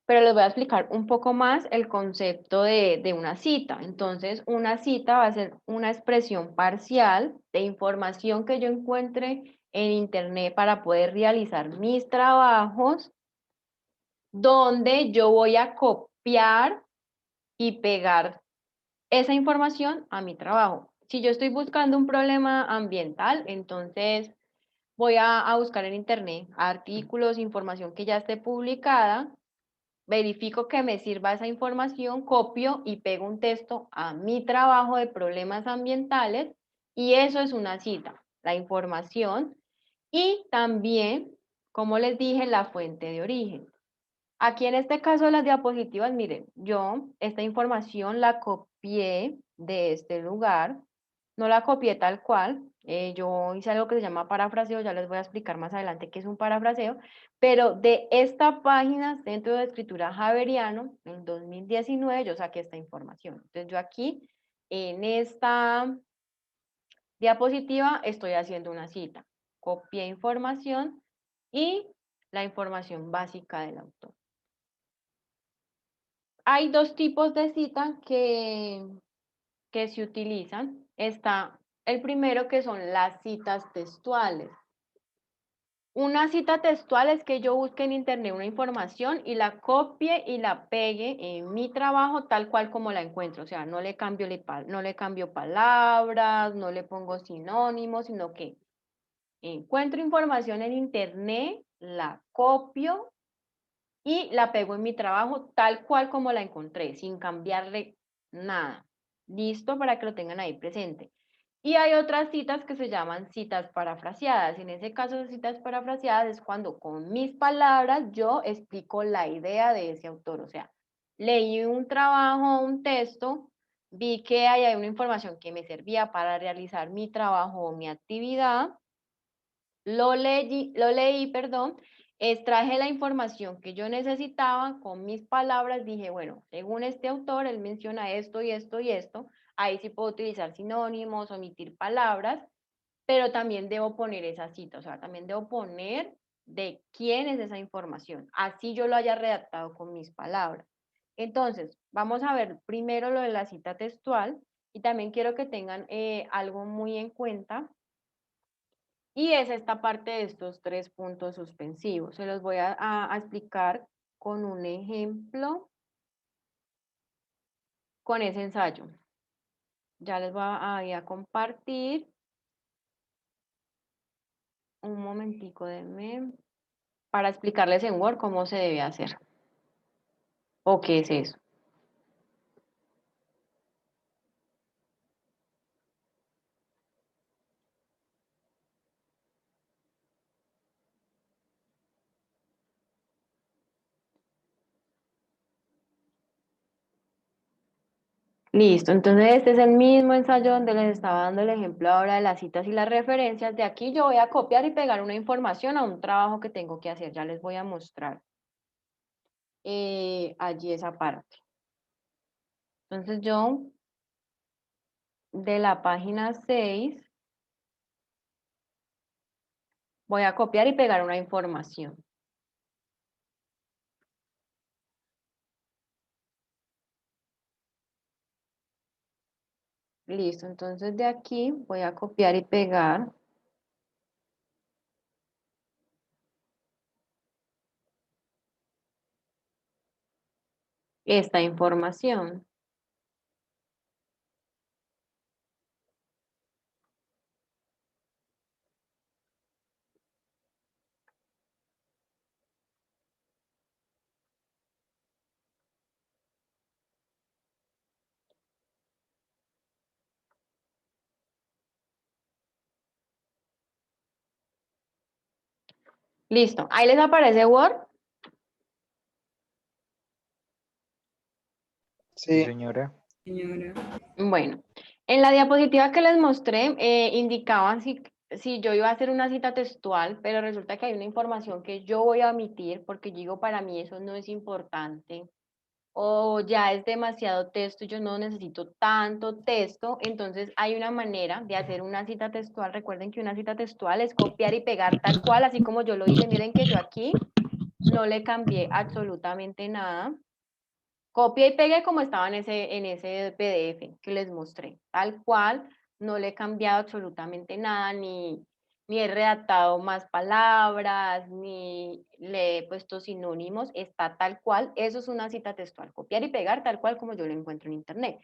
pero les voy a explicar un poco más el concepto de una cita. Entonces, una cita va a ser una expresión parcial de información que yo encuentre en Internet para poder realizar mis trabajos, donde yo voy a copiar y pegar esa información a mi trabajo. Si yo estoy buscando un problema ambiental, entonces voy a buscar en Internet artículos, información que ya esté publicada, verifico que me sirva esa información, copio y pego un texto a mi trabajo de problemas ambientales y eso es una cita, la información y también, como les dije, la fuente de origen. Aquí en este caso de las diapositivas, miren, yo esta información la copié de este lugar, no la copié tal cual, yo hice algo que se llama parafraseo, ya les voy a explicar más adelante qué es un parafraseo, pero de esta página, Centro de Escritura Javeriano, en 2019, yo saqué esta información. Entonces yo aquí, en esta diapositiva, estoy haciendo una cita. Copié información y la información básica del autor. Hay dos tipos de cita que se utilizan. Está el primero que son las citas textuales. Una cita textual es que yo busque en internet una información y la copie y la pegue en mi trabajo tal cual como la encuentro. O sea, no le cambio palabras, no le pongo sinónimos, sino que encuentro información en internet, la copio y la pego en mi trabajo tal cual como la encontré, sin cambiarle nada. Listo para que lo tengan ahí presente. Y hay otras citas que se llaman citas parafraseadas. En ese caso, citas parafraseadas es cuando con mis palabras yo explico la idea de ese autor. O sea, leí un trabajo, un texto, vi que hay una información que me servía para realizar mi trabajo o mi actividad, lo leí, perdón, extraje la información que yo necesitaba con mis palabras, dije, bueno, según este autor, él menciona esto y esto y esto, ahí sí puedo utilizar sinónimos, omitir palabras, pero también debo poner esa cita, o sea, también debo poner de quién es esa información, así yo lo haya redactado con mis palabras. Entonces, vamos a ver primero lo de la cita textual y también quiero que tengan algo muy en cuenta y es esta parte de estos 3 puntos suspensivos. Se los voy a explicar con un ejemplo, con ese ensayo. Ya les voy a compartir. Un momentico, denme para explicarles en Word cómo se debe hacer. ¿O qué es eso? Listo, entonces este es el mismo ensayo donde les estaba dando el ejemplo ahora de las citas y las referencias. De aquí yo voy a copiar y pegar una información a un trabajo que tengo que hacer. Ya les voy a mostrar allí esa parte. Entonces yo de la página 6 voy a copiar y pegar una información. Listo, entonces de aquí voy a copiar y pegar esta información. Listo, ahí les aparece Word. Sí, señora. Señora. Bueno, en la diapositiva que les mostré, indicaban si yo iba a hacer una cita textual, pero resulta que hay una información que yo voy a omitir porque yo digo, para mí eso no es importante, o ya es demasiado texto, yo no necesito tanto texto, entonces hay una manera de hacer una cita textual. Recuerden que una cita textual es copiar y pegar tal cual, así como yo lo hice. Miren que yo aquí no le cambié absolutamente nada. Copié y pegué como estaba en ese PDF que les mostré, tal cual, no le he cambiado absolutamente nada, ni he redactado más palabras, ni le he puesto sinónimos, está tal cual, eso es una cita textual, copiar y pegar tal cual como yo lo encuentro en internet.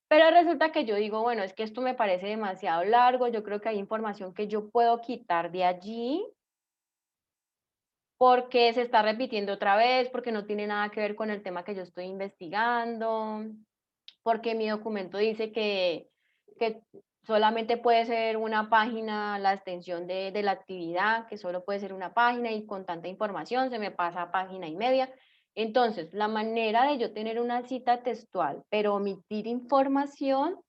Pero resulta que yo digo, bueno, es que esto me parece demasiado largo, yo creo que hay información que yo puedo quitar de allí, porque se está repitiendo otra vez, porque no tiene nada que ver con el tema que yo estoy investigando, porque mi documento dice que solamente puede ser una página la extensión de la actividad, que solo puede ser una página y con tanta información se me pasa a página y media. Entonces, la manera de yo tener una cita textual, pero omitir información,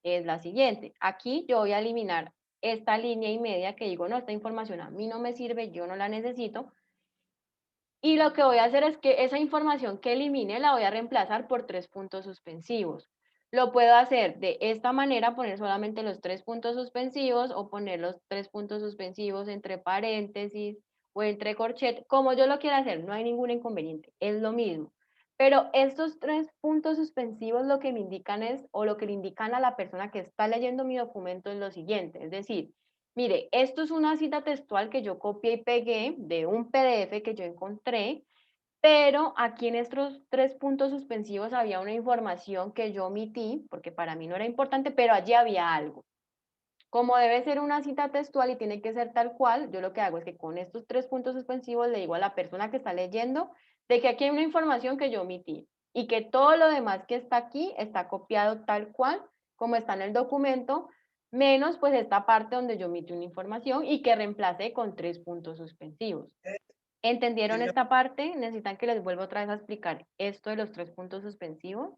es la siguiente. Aquí yo voy a eliminar esta línea y media que digo, no, esta información a mí no me sirve, yo no la necesito, y lo que voy a hacer es que esa información que elimine la voy a reemplazar por 3 puntos suspensivos. Lo puedo hacer de esta manera, poner solamente los 3 puntos suspensivos o poner los 3 puntos suspensivos entre paréntesis o entre corchetes, como yo lo quiera hacer, no hay ningún inconveniente, es lo mismo. Pero estos 3 puntos suspensivos lo que me indican es, o lo que le indican a la persona que está leyendo mi documento es lo siguiente, es decir, mire, esto es una cita textual que yo copié y pegué de un PDF que yo encontré, pero aquí en estos 3 puntos suspensivos había una información que yo omití, porque para mí no era importante, pero allí había algo. Como debe ser una cita textual y tiene que ser tal cual, yo lo que hago es que con estos 3 puntos suspensivos le digo a la persona que está leyendo de que aquí hay una información que yo omití y que todo lo demás que está aquí está copiado tal cual como está en el documento, menos pues esta parte donde yo omití una información y que reemplacé con 3 puntos suspensivos. ¿Entendieron esta parte? ¿Necesitan que les vuelva otra vez a explicar esto de los 3 puntos suspensivos?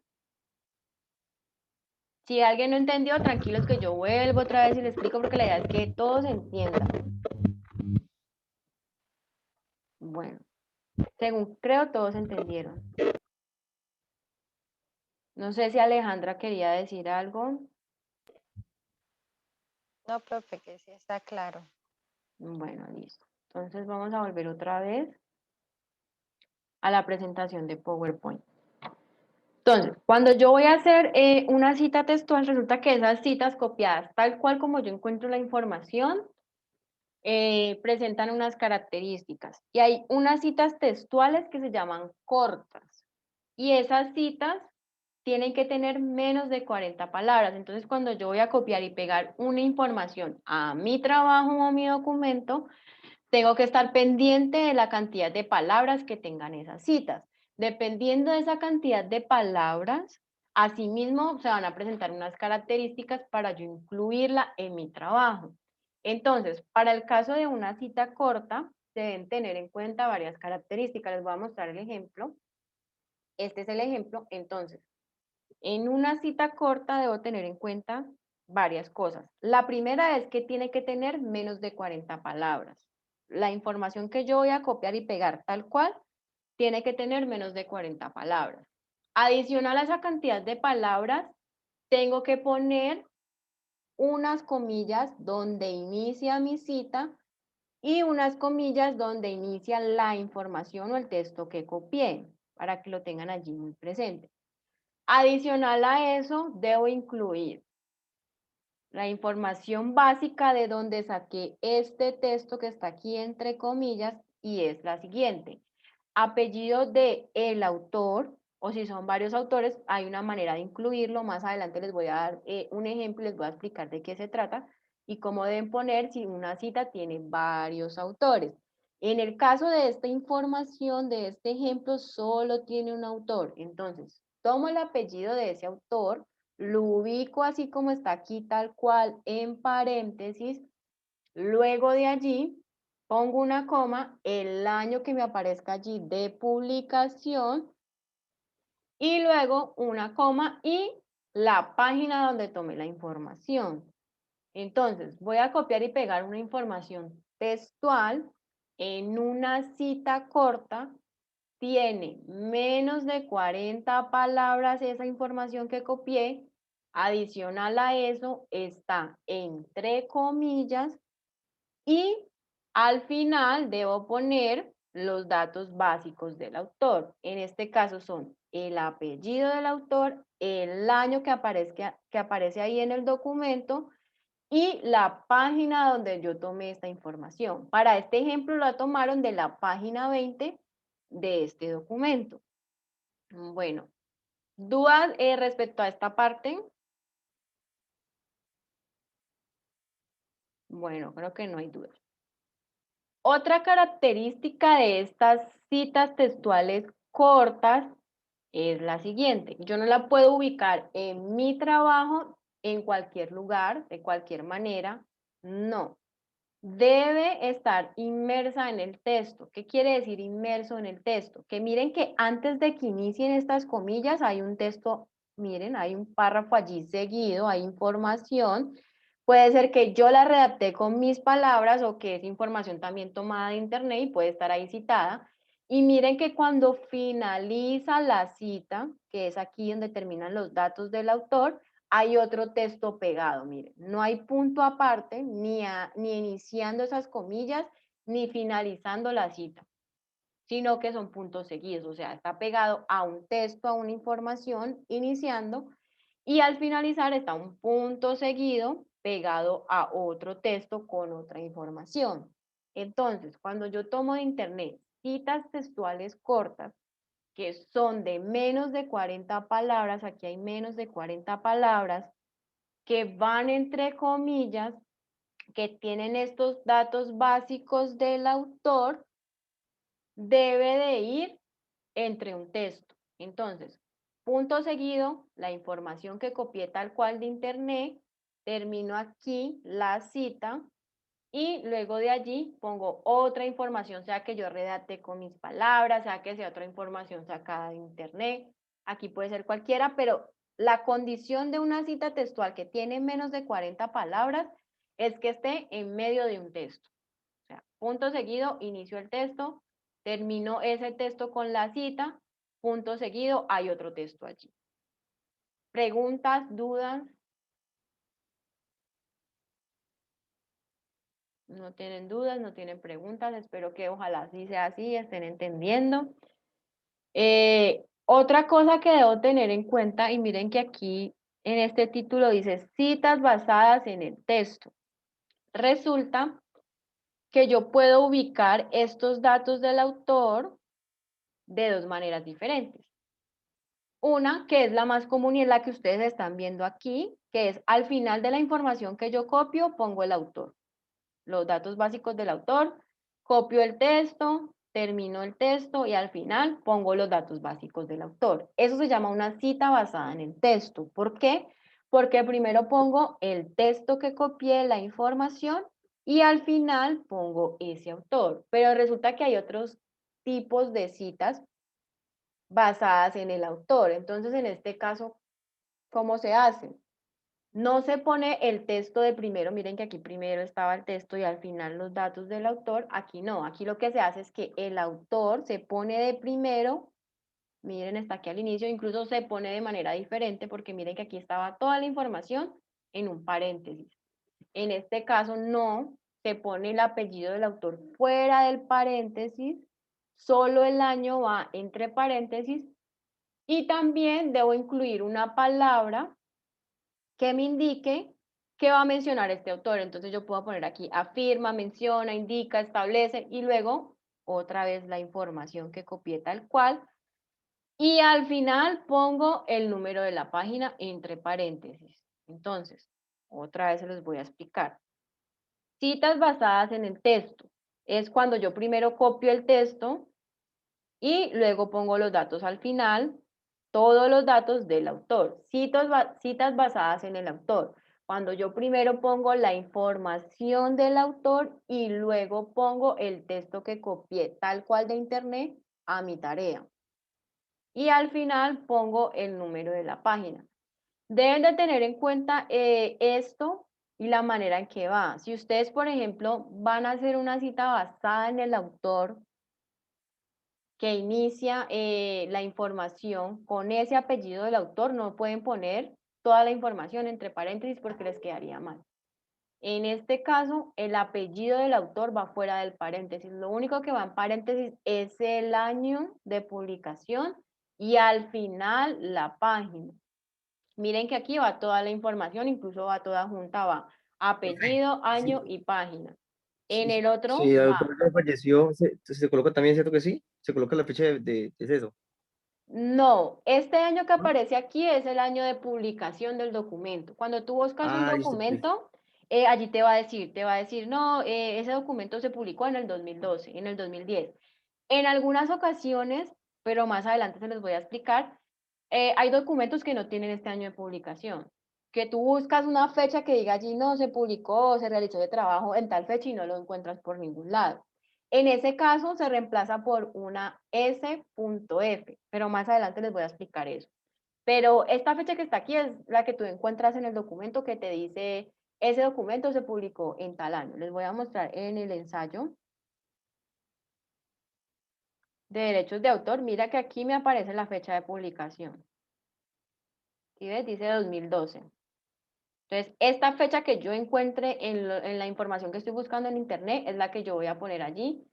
Si alguien no entendió, tranquilos que yo vuelvo otra vez y le explico porque la idea es que todos entiendan. Bueno, según creo todos entendieron. No sé si Alejandra quería decir algo. No, profe, que sí está claro. Bueno, listo. Entonces vamos a volver otra vez a la presentación de PowerPoint. Entonces, cuando yo voy a hacer una cita textual, resulta que esas citas copiadas, tal cual como yo encuentro la información, presentan unas características. Y hay unas citas textuales que se llaman cortas. Y esas citas tienen que tener menos de 40 palabras. Entonces, cuando yo voy a copiar y pegar una información a mi trabajo o a mi documento, tengo que estar pendiente de la cantidad de palabras que tengan esas citas. Dependiendo de esa cantidad de palabras, asimismo se van a presentar unas características para yo incluirla en mi trabajo. Entonces, para el caso de una cita corta, se deben tener en cuenta varias características. Les voy a mostrar el ejemplo. Este es el ejemplo. Entonces, en una cita corta debo tener en cuenta varias cosas. La primera es que tiene que tener menos de 40 palabras. La información que yo voy a copiar y pegar tal cual tiene que tener menos de 40 palabras. Adicional a esa cantidad de palabras, tengo que poner unas comillas donde inicia mi cita y unas comillas donde inicia la información o el texto que copié, para que lo tengan allí muy presente. Adicional a eso, debo incluir la información básica de donde saqué este texto que está aquí entre comillas y es la siguiente. Apellido de el autor, o si son varios autores, hay una manera de incluirlo. Más adelante les voy a dar un ejemplo, les voy a explicar de qué se trata y cómo deben poner si una cita tiene varios autores. En el caso de esta información, de este ejemplo, solo tiene un autor. Entonces, tomo el apellido de ese autor, lo ubico así como está aquí, tal cual, en paréntesis. Luego de allí, pongo una coma, el año que me aparezca allí de publicación, y luego una coma y la página donde tomé la información. Entonces, voy a copiar y pegar una información textual en una cita corta. Tiene menos de 40 palabras esa información que copié. Adicional a eso, está entre comillas. Y al final debo poner los datos básicos del autor. En este caso son el apellido del autor, el año que aparece ahí en el documento y la página donde yo tomé esta información. Para este ejemplo la tomaron de la página 20 de este documento. Bueno, ¿dudas respecto a esta parte? Bueno, creo que no hay dudas. Otra característica de estas citas textuales cortas es la siguiente. Yo no la puedo ubicar en mi trabajo en cualquier lugar, de cualquier manera. No. Debe estar inmersa en el texto. ¿Qué quiere decir inmerso en el texto? Que miren que antes de que inicien estas comillas hay un texto, miren, hay un párrafo allí seguido, hay información. Puede ser que yo la redacté con mis palabras o que es información también tomada de internet y puede estar ahí citada. Y miren que cuando finaliza la cita, que es aquí donde terminan los datos del autor, hay otro texto pegado, miren. No hay punto aparte, ni iniciando esas comillas, ni finalizando la cita, sino que son puntos seguidos. O sea, está pegado a un texto, a una información, iniciando, y al finalizar está un punto seguido pegado a otro texto con otra información. Entonces, cuando yo tomo de internet citas textuales cortas, que son de menos de 40 palabras, aquí hay menos de 40 palabras, que van entre comillas, que tienen estos datos básicos del autor, debe de ir entre un texto. Entonces, punto seguido, la información que copié tal cual de internet, termino aquí la cita y luego de allí pongo otra información, sea que yo redacte con mis palabras, sea que sea otra información sacada de internet. Aquí puede ser cualquiera, pero la condición de una cita textual que tiene menos de 40 palabras es que esté en medio de un texto. O sea, punto seguido, inicio el texto, termino ese texto con la cita, punto seguido, hay otro texto allí. ¿Preguntas, dudas? No tienen dudas, no tienen preguntas, espero que ojalá sí sea así, estén entendiendo. Otra cosa que debo tener en cuenta, y miren que aquí en este título dice citas basadas en el texto. Resulta que yo puedo ubicar estos datos del autor de dos maneras diferentes. Una, que es la más común y es la que ustedes están viendo aquí, que es al final de la información que yo copio, pongo el autor. Los datos básicos del autor, copio el texto, termino el texto y al final pongo los datos básicos del autor. Eso se llama una cita basada en el texto. ¿Por qué? Porque primero pongo el texto que copié, la información, y al final pongo ese autor. Pero resulta que hay otros tipos de citas basadas en el autor. Entonces, en este caso, ¿cómo se hace? No se pone el texto de primero, miren que aquí primero estaba el texto y al final los datos del autor, aquí no, aquí lo que se hace es que el autor se pone de primero, miren está aquí al inicio, incluso se pone de manera diferente porque miren que aquí estaba toda la información en un paréntesis. En este caso no, se pone el apellido del autor fuera del paréntesis, solo el año va entre paréntesis y también debo incluir una palabra que me indique qué va a mencionar este autor. Entonces yo puedo poner aquí afirma, menciona, indica, establece y luego otra vez la información que copié tal cual. Y al final pongo el número de la página entre paréntesis. Entonces, otra vez se los voy a explicar. Citas basadas en el texto. Es cuando yo primero copio el texto y luego pongo los datos al final, todos los datos del autor. Citas basadas en el autor. Cuando yo primero pongo la información del autor y luego pongo el texto que copié tal cual de internet a mi tarea. Y al final pongo el número de la página. Deben de tener en cuenta esto y la manera en que va. Si ustedes, por ejemplo, van a hacer una cita basada en el autor, que inicia la información con ese apellido del autor, no pueden poner toda la información entre paréntesis porque les quedaría mal. En este caso, el apellido del autor va fuera del paréntesis. Lo único que va en paréntesis es el año de publicación y al final la página. Miren que aquí va toda la información, incluso va toda junta, va apellido, año y página. En el otro Sí, el va. autor que falleció, se coloca también, ¿cierto que sí? Se coloca la fecha es eso. No, este año que aparece aquí es el año de publicación del documento. Cuando tú buscas un Ah, listo, pues. documento, allí te va a decir, no, ese documento se publicó en el 2012, en el 2010. En algunas ocasiones, pero más adelante se les voy a explicar, hay documentos que no tienen este año de publicación. Que tú buscas una fecha que diga allí, no, se publicó, se realizó de trabajo en tal fecha y no lo encuentras por ningún lado. En ese caso se reemplaza por una S.F, pero más adelante les voy a explicar eso. Pero esta fecha que está aquí es la que tú encuentras en el documento que te dice, ese documento se publicó en tal año. Les voy a mostrar en el ensayo de derechos de autor. Mira que aquí me aparece la fecha de publicación. ¿Sí ves? Dice 2012. Entonces, esta fecha que yo encuentre en la información que estoy buscando en internet es la que yo voy a poner allí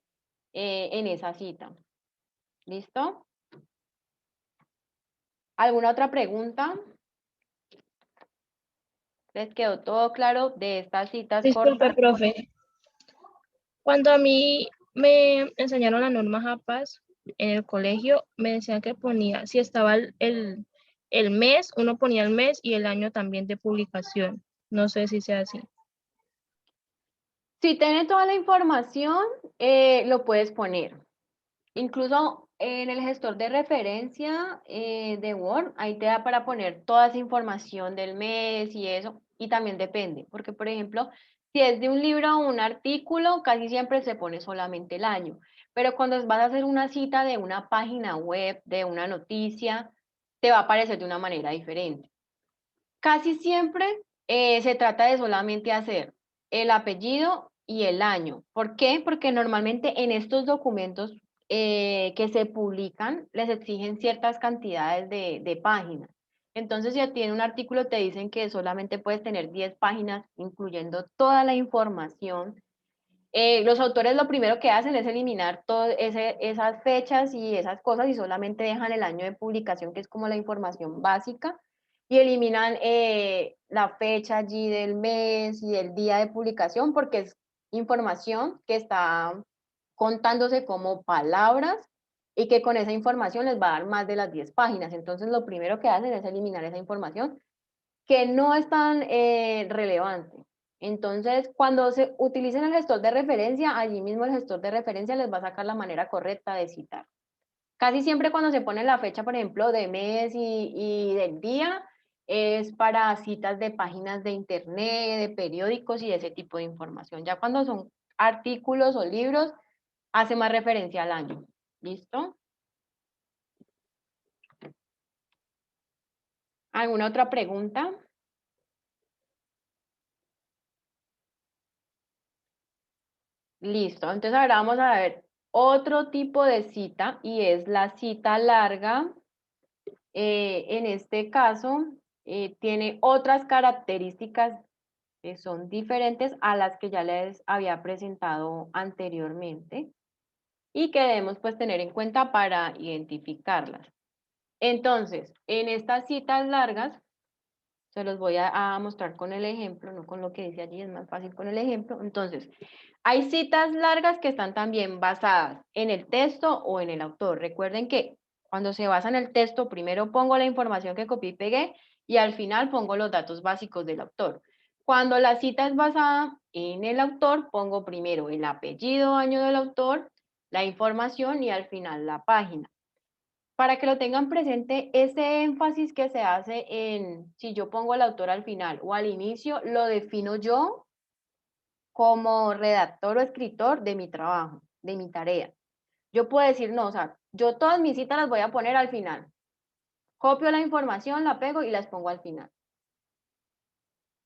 en esa cita. ¿Listo? ¿Alguna otra pregunta? ¿Les quedó todo claro de estas citas Disculpe, cortas? profe. Cuando a mí me enseñaron las normas APAS en el colegio, me decían que ponía, si estaba el mes, uno ponía el mes y el año también de publicación. No sé si sea así. Si tienes toda la información, lo puedes poner. Incluso en el gestor de referencia de Word, ahí te da para poner toda esa información del mes y eso, y también depende, porque por ejemplo, si es de un libro o un artículo, casi siempre se pone solamente el año, pero cuando vas a hacer una cita de una página web, de una noticia, te va a aparecer de una manera diferente. Casi siempre se trata de solamente hacer el apellido y el año. ¿Por qué? Porque normalmente en estos documentos que se publican les exigen ciertas cantidades de páginas. Entonces, si a ti en un artículo te dicen que solamente puedes tener 10 páginas, incluyendo toda la información, Los autores lo primero que hacen es eliminar todas esas fechas y esas cosas y solamente dejan el año de publicación, que es como la información básica, y eliminan la fecha allí del mes y el día de publicación, porque es información que está contándose como palabras y que con esa información les va a dar más de las 10 páginas. Entonces, lo primero que hacen es eliminar esa información que no es tan relevante. Entonces, cuando se utilicen el gestor de referencia, allí mismo el gestor de referencia les va a sacar la manera correcta de citar. Casi siempre cuando se pone la fecha, por ejemplo, de mes y del día, es para citas de páginas de internet, de periódicos y ese tipo de información. Ya cuando son artículos o libros, hace más referencia al año. ¿Listo? ¿Alguna otra pregunta? Listo, entonces ahora vamos a ver otro tipo de cita y es la cita larga. En este caso, tiene otras características que son diferentes a las que ya les había presentado anteriormente y que debemos pues tener en cuenta para identificarlas. Entonces, en estas citas largas, se los voy a mostrar con el ejemplo, no con lo que dice allí, es más fácil con el ejemplo. Entonces, hay citas largas que están también basadas en el texto o en el autor. Recuerden que cuando se basa en el texto, primero pongo la información que copié y pegué y al final pongo los datos básicos del autor. Cuando la cita es basada en el autor, pongo primero el apellido, año del autor, la información y al final la página. Para que lo tengan presente, ese énfasis que se hace en si yo pongo al autor al final o al inicio, lo defino yo como redactor o escritor de mi trabajo, de mi tarea. Yo puedo decir, no, o sea, yo todas mis citas las voy a poner al final. Copio la información, la pego y las pongo al final.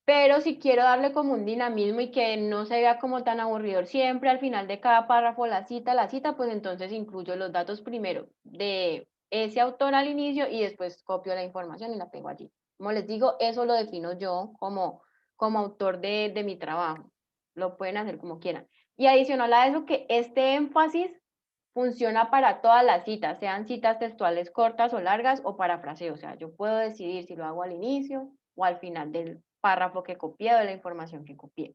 Pero si quiero darle como un dinamismo y que no se vea como tan aburridor siempre al final de cada párrafo la cita, pues entonces incluyo los datos primero de ese autor al inicio y después copio la información y la pego allí. Como les digo, eso lo defino yo como autor de mi trabajo. Lo pueden hacer como quieran. Y adicional a eso, que este énfasis funciona para todas las citas, sean citas textuales cortas o largas o parafraseo. O sea, yo puedo decidir si lo hago al inicio o al final del párrafo que copié o de la información que copié.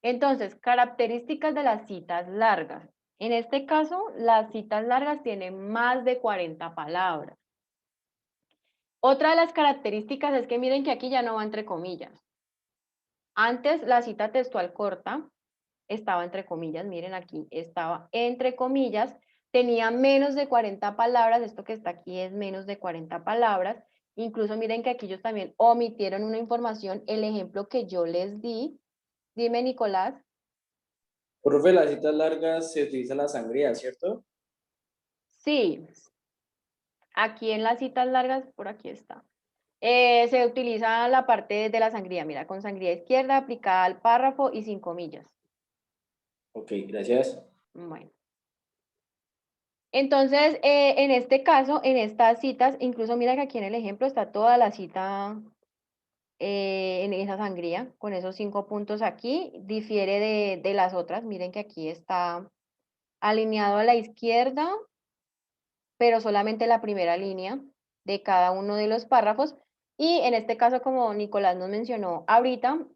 Entonces, características de las citas largas. En este caso, las citas largas tienen más de 40 palabras. Otra de las características es que miren que aquí ya no va entre comillas. Antes la cita textual corta estaba entre comillas, miren aquí, estaba entre comillas, tenía menos de 40 palabras, esto que está aquí es menos de 40 palabras, incluso miren que aquí ellos también omitieron una información, el ejemplo que yo les di, dime Nicolás. Profe, las citas largas se utiliza la sangría, ¿cierto? Sí, aquí en las citas largas, por aquí está. Se utiliza la parte de la sangría, mira, con sangría izquierda aplicada al párrafo y sin comillas. Ok, gracias. Bueno. Entonces, en este caso, en estas citas, incluso mira que aquí en el ejemplo está toda la cita en esa sangría, con esos 5 puntos aquí, difiere de las otras. Miren que aquí está alineado a la izquierda, pero solamente la primera línea de cada uno de los párrafos. Y en este caso, como Nicolás nos mencionó ahorita,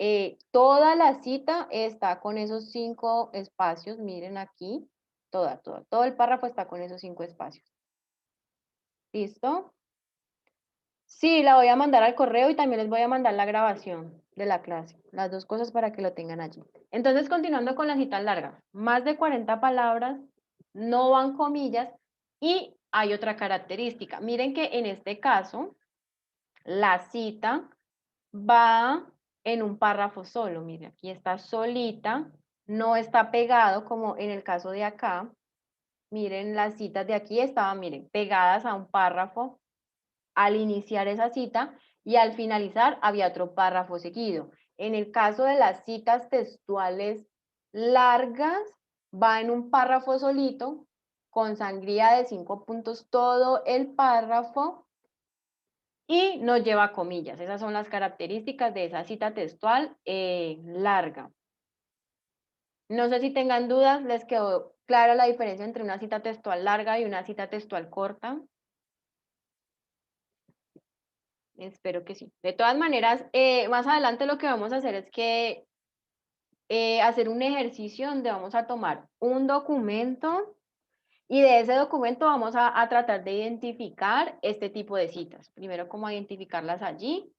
toda la cita está con esos 5 espacios, miren aquí, todo el párrafo está con esos 5 espacios. ¿Listo? Sí, la voy a mandar al correo y también les voy a mandar la grabación de la clase, las dos cosas para que lo tengan allí. Entonces, continuando con las citas largas, más de 40 palabras, no van comillas y hay otra característica. Miren que en este caso, la cita va en un párrafo solo. Miren, aquí está solita, no está pegado como en el caso de acá. Miren, las citas de aquí estaban, miren, pegadas a un párrafo al iniciar esa cita y al finalizar había otro párrafo seguido. En el caso de las citas textuales largas, va en un párrafo solito, con sangría de 5 puntos todo el párrafo y no lleva comillas. Esas son las características de esa cita textual larga. No sé si tengan dudas, ¿les quedó clara la diferencia entre una cita textual larga y una cita textual corta? Espero que sí. De todas maneras, más adelante lo que vamos a hacer es que hacer un ejercicio donde vamos a tomar un documento y de ese documento vamos a tratar de identificar este tipo de citas. Primero, cómo identificarlas allí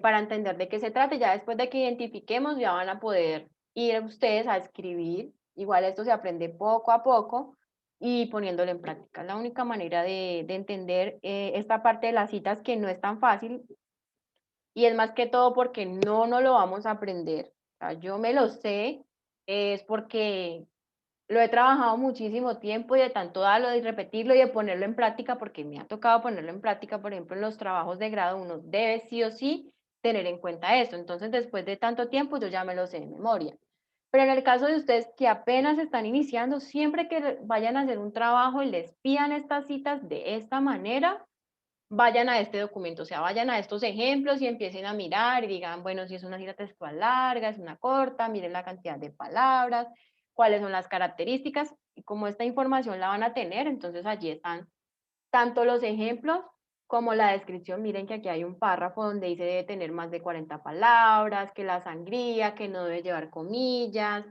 para entender de qué se trata. Ya después de que identifiquemos, ya van a poder ir ustedes a escribir. Igual esto se aprende poco a poco y poniéndolo en práctica. Es la única manera de entender esta parte de las citas que no es tan fácil y es más que todo porque no lo vamos a aprender. O sea, yo me lo sé, es porque lo he trabajado muchísimo tiempo y de tanto darlo y repetirlo y de ponerlo en práctica, porque me ha tocado ponerlo en práctica, por ejemplo, en los trabajos de grado, uno debe sí o sí tener en cuenta esto. Entonces, después de tanto tiempo, yo ya me lo sé de memoria. Pero en el caso de ustedes que apenas están iniciando, siempre que vayan a hacer un trabajo y les pidan estas citas de esta manera, vayan a este documento, o sea, vayan a estos ejemplos y empiecen a mirar y digan, bueno, si es una cita textual larga, es una corta, miren la cantidad de palabras, cuáles son las características, y como esta información la van a tener, entonces allí están tanto los ejemplos como la descripción. Miren que aquí hay un párrafo donde dice debe tener más de 40 palabras, que la sangría, que no debe llevar comillas,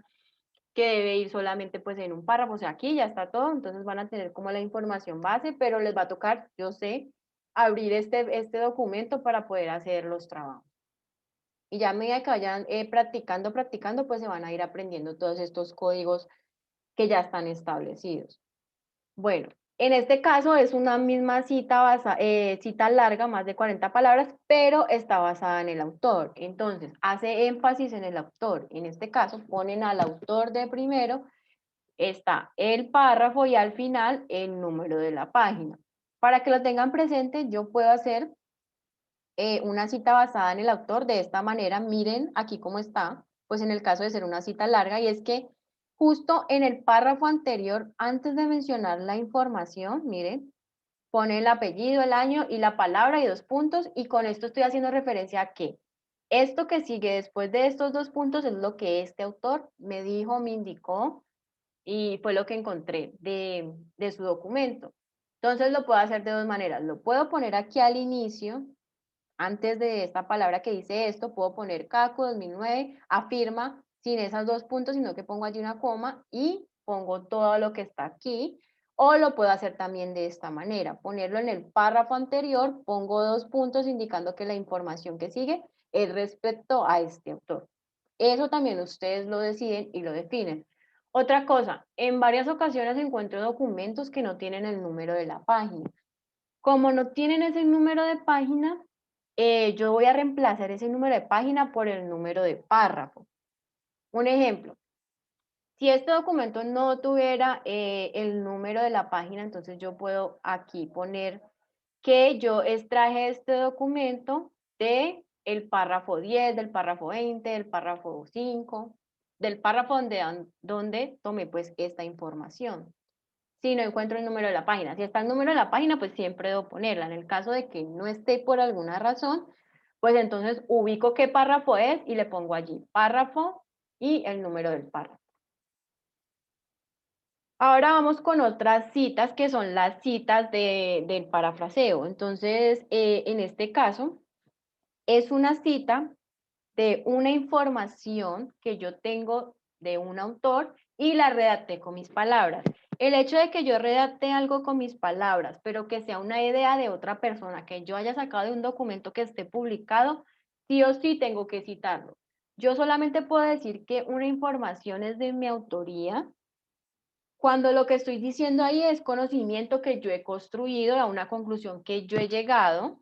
que debe ir solamente pues en un párrafo, o sea, aquí ya está todo, entonces van a tener como la información base, pero les va a tocar, yo sé, abrir este documento para poder hacer los trabajos. Y ya a medida que vayan practicando, pues se van a ir aprendiendo todos estos códigos que ya están establecidos. Bueno, en este caso es una misma cita larga, más de 40 palabras, pero está basada en el autor. Entonces, hace énfasis en el autor. En este caso, ponen al autor de primero, está el párrafo y al final el número de la página. Para que lo tengan presente, yo puedo hacer una cita basada en el autor de esta manera. Miren aquí cómo está, pues en el caso de ser una cita larga, y es que justo en el párrafo anterior, antes de mencionar la información, miren, pone el apellido, el año y la palabra y 2 puntos, y con esto estoy haciendo referencia a que esto que sigue después de estos 2 puntos es lo que este autor me dijo, me indicó, y fue lo que encontré de su documento. Entonces lo puedo hacer de 2 maneras. Lo puedo poner aquí al inicio, antes de esta palabra que dice esto, puedo poner CACU 2009, afirma, sin esos 2 puntos, sino que pongo allí una coma y pongo todo lo que está aquí. O lo puedo hacer también de esta manera, ponerlo en el párrafo anterior, pongo 2 puntos indicando que la información que sigue es respecto a este autor. Eso también ustedes lo deciden y lo definen. Otra cosa, en varias ocasiones encuentro documentos que no tienen el número de la página. Como no tienen ese número de página, yo voy a reemplazar ese número de página por el número de párrafo. Un ejemplo, si este documento no tuviera el número de la página, entonces yo puedo aquí poner que yo extraje este documento de el párrafo 10, del párrafo 20, del párrafo 5, del párrafo donde tomé pues esta información. Si no encuentro el número de la página, si está el número de la página, pues siempre debo ponerla. En el caso de que no esté por alguna razón, pues entonces ubico qué párrafo es y le pongo allí párrafo y el número del párrafo. Ahora vamos con otras citas que son las citas del parafraseo. Entonces, en este caso, es una cita de una información que yo tengo de un autor y la redacté con mis palabras. El hecho de que yo redacte algo con mis palabras, pero que sea una idea de otra persona, que yo haya sacado de un documento que esté publicado, sí o sí tengo que citarlo. Yo solamente puedo decir que una información es de mi autoría cuando lo que estoy diciendo ahí es conocimiento que yo he construido, a una conclusión que yo he llegado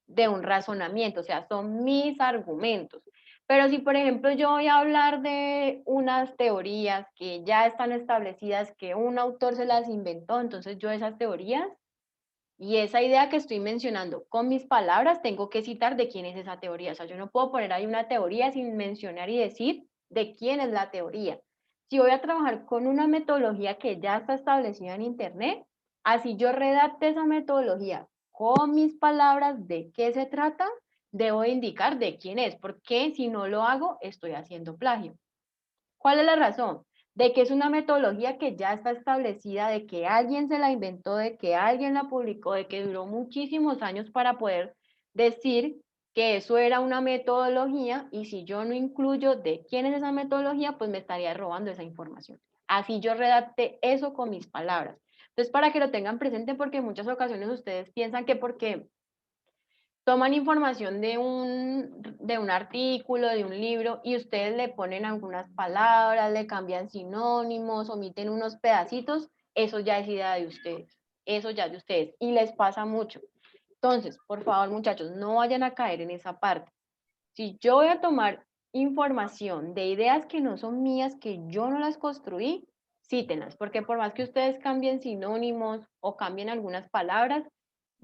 de un razonamiento, o sea, son mis argumentos. Pero si, por ejemplo, yo voy a hablar de unas teorías que ya están establecidas, que un autor se las inventó, entonces yo esas teorías y esa idea que estoy mencionando con mis palabras tengo que citar de quién es esa teoría. O sea, yo no puedo poner ahí una teoría sin mencionar y decir de quién es la teoría. Si voy a trabajar con una metodología que ya está establecida en Internet, así yo redacte esa metodología con mis palabras de qué se trata, debo indicar de quién es, porque si no lo hago, estoy haciendo plagio. ¿Cuál es la razón? De que es una metodología que ya está establecida, de que alguien se la inventó, de que alguien la publicó, de que duró muchísimos años para poder decir que eso era una metodología, y si yo no incluyo de quién es esa metodología, pues me estaría robando esa información. Así yo redacté eso con mis palabras. Entonces, para que lo tengan presente, porque en muchas ocasiones ustedes piensan que porque toman información de un artículo, de un libro, y ustedes le ponen algunas palabras, le cambian sinónimos, omiten unos pedacitos, eso ya es idea de ustedes, eso ya es de ustedes, y les pasa mucho. Entonces, por favor, muchachos, no vayan a caer en esa parte. Si yo voy a tomar información de ideas que no son mías, que yo no las construí, cítenlas, porque por más que ustedes cambien sinónimos o cambien algunas palabras,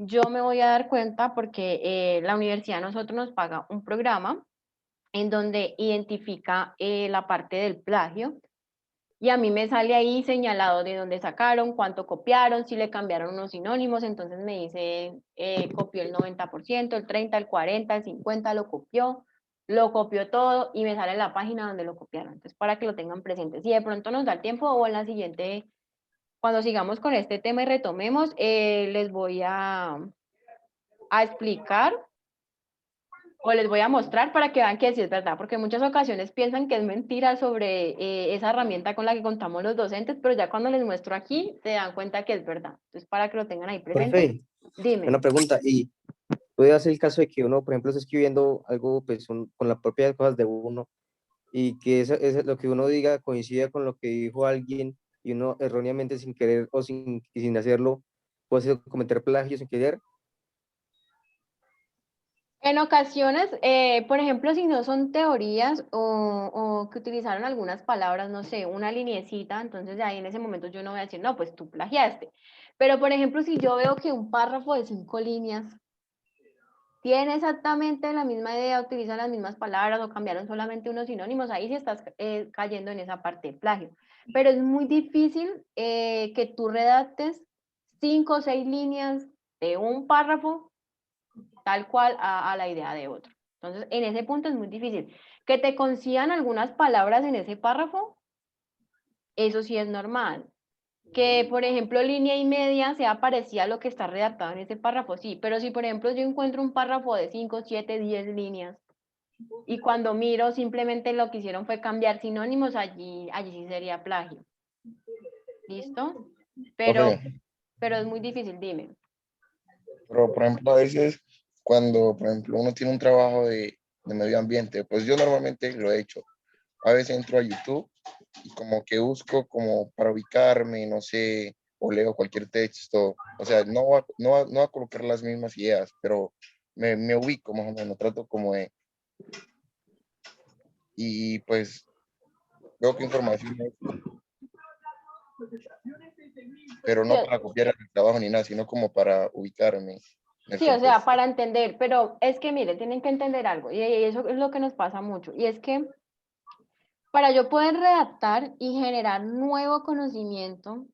yo me voy a dar cuenta porque la universidad a nosotros nos paga un programa en donde identifica la parte del plagio, y a mí me sale ahí señalado de dónde sacaron, cuánto copiaron, si le cambiaron unos sinónimos, entonces me dice, copió el 90%, el 30%, el 40%, el 50%, lo copió todo, y me sale la página donde lo copiaron. Entonces, para que lo tengan presente. Si de pronto nos da el tiempo, o en la siguiente, cuando sigamos con este tema y retomemos, les voy a explicar, o les voy a mostrar para que vean que sí es verdad, porque en muchas ocasiones piensan que es mentira sobre esa herramienta con la que contamos los docentes, pero ya cuando les muestro aquí, se dan cuenta que es verdad. Entonces, para que lo tengan ahí presente, Profe, dime. una pregunta, y puede hacer el caso de que uno, por ejemplo, está escribiendo algo pues, con las propias cosas de uno, y que lo que uno diga coincida con lo que dijo alguien, y uno erróneamente sin querer o sin hacerlo, puede cometer plagio sin querer. En ocasiones, por ejemplo, si no son teorías o que utilizaron algunas palabras, no sé, una liniecita, entonces ahí en ese momento yo no voy a decir, no, pues tú plagiaste. Pero, por ejemplo, si yo veo que un párrafo de 5 líneas tiene exactamente la misma idea, utilizan las mismas palabras o cambiaron solamente unos sinónimos, ahí sí estás cayendo en esa parte de plagio. Pero es muy difícil que tú redactes 5 o 6 líneas de un párrafo tal cual a la idea de otro. Entonces, en ese punto es muy difícil. Que te coincidan algunas palabras en ese párrafo, eso sí es normal. Que, por ejemplo, línea y media sea parecida a lo que está redactado en ese párrafo, sí. Pero si, por ejemplo, yo encuentro un párrafo de 5, 7, 10 líneas, y cuando miro simplemente lo que hicieron fue cambiar sinónimos, allí sí sería plagio. ¿Listo? Pero Profe, es muy difícil, dime. pero por ejemplo, a veces cuando, por ejemplo, uno tiene un trabajo de medio ambiente, pues yo normalmente lo he hecho. A veces entro a YouTube y como que busco como para ubicarme, no sé, o leo cualquier texto. O sea, no va a colocar las mismas ideas, pero me ubico más o menos, trato como de... Y pues veo qué información es, pero Sí, no para copiar el trabajo ni nada, sino como para ubicarme en el sí, o sea, contexto. para entender, pero es que miren, tienen que entender algo, y eso es lo que nos pasa mucho, y es que para yo poder redactar y generar nuevo conocimiento,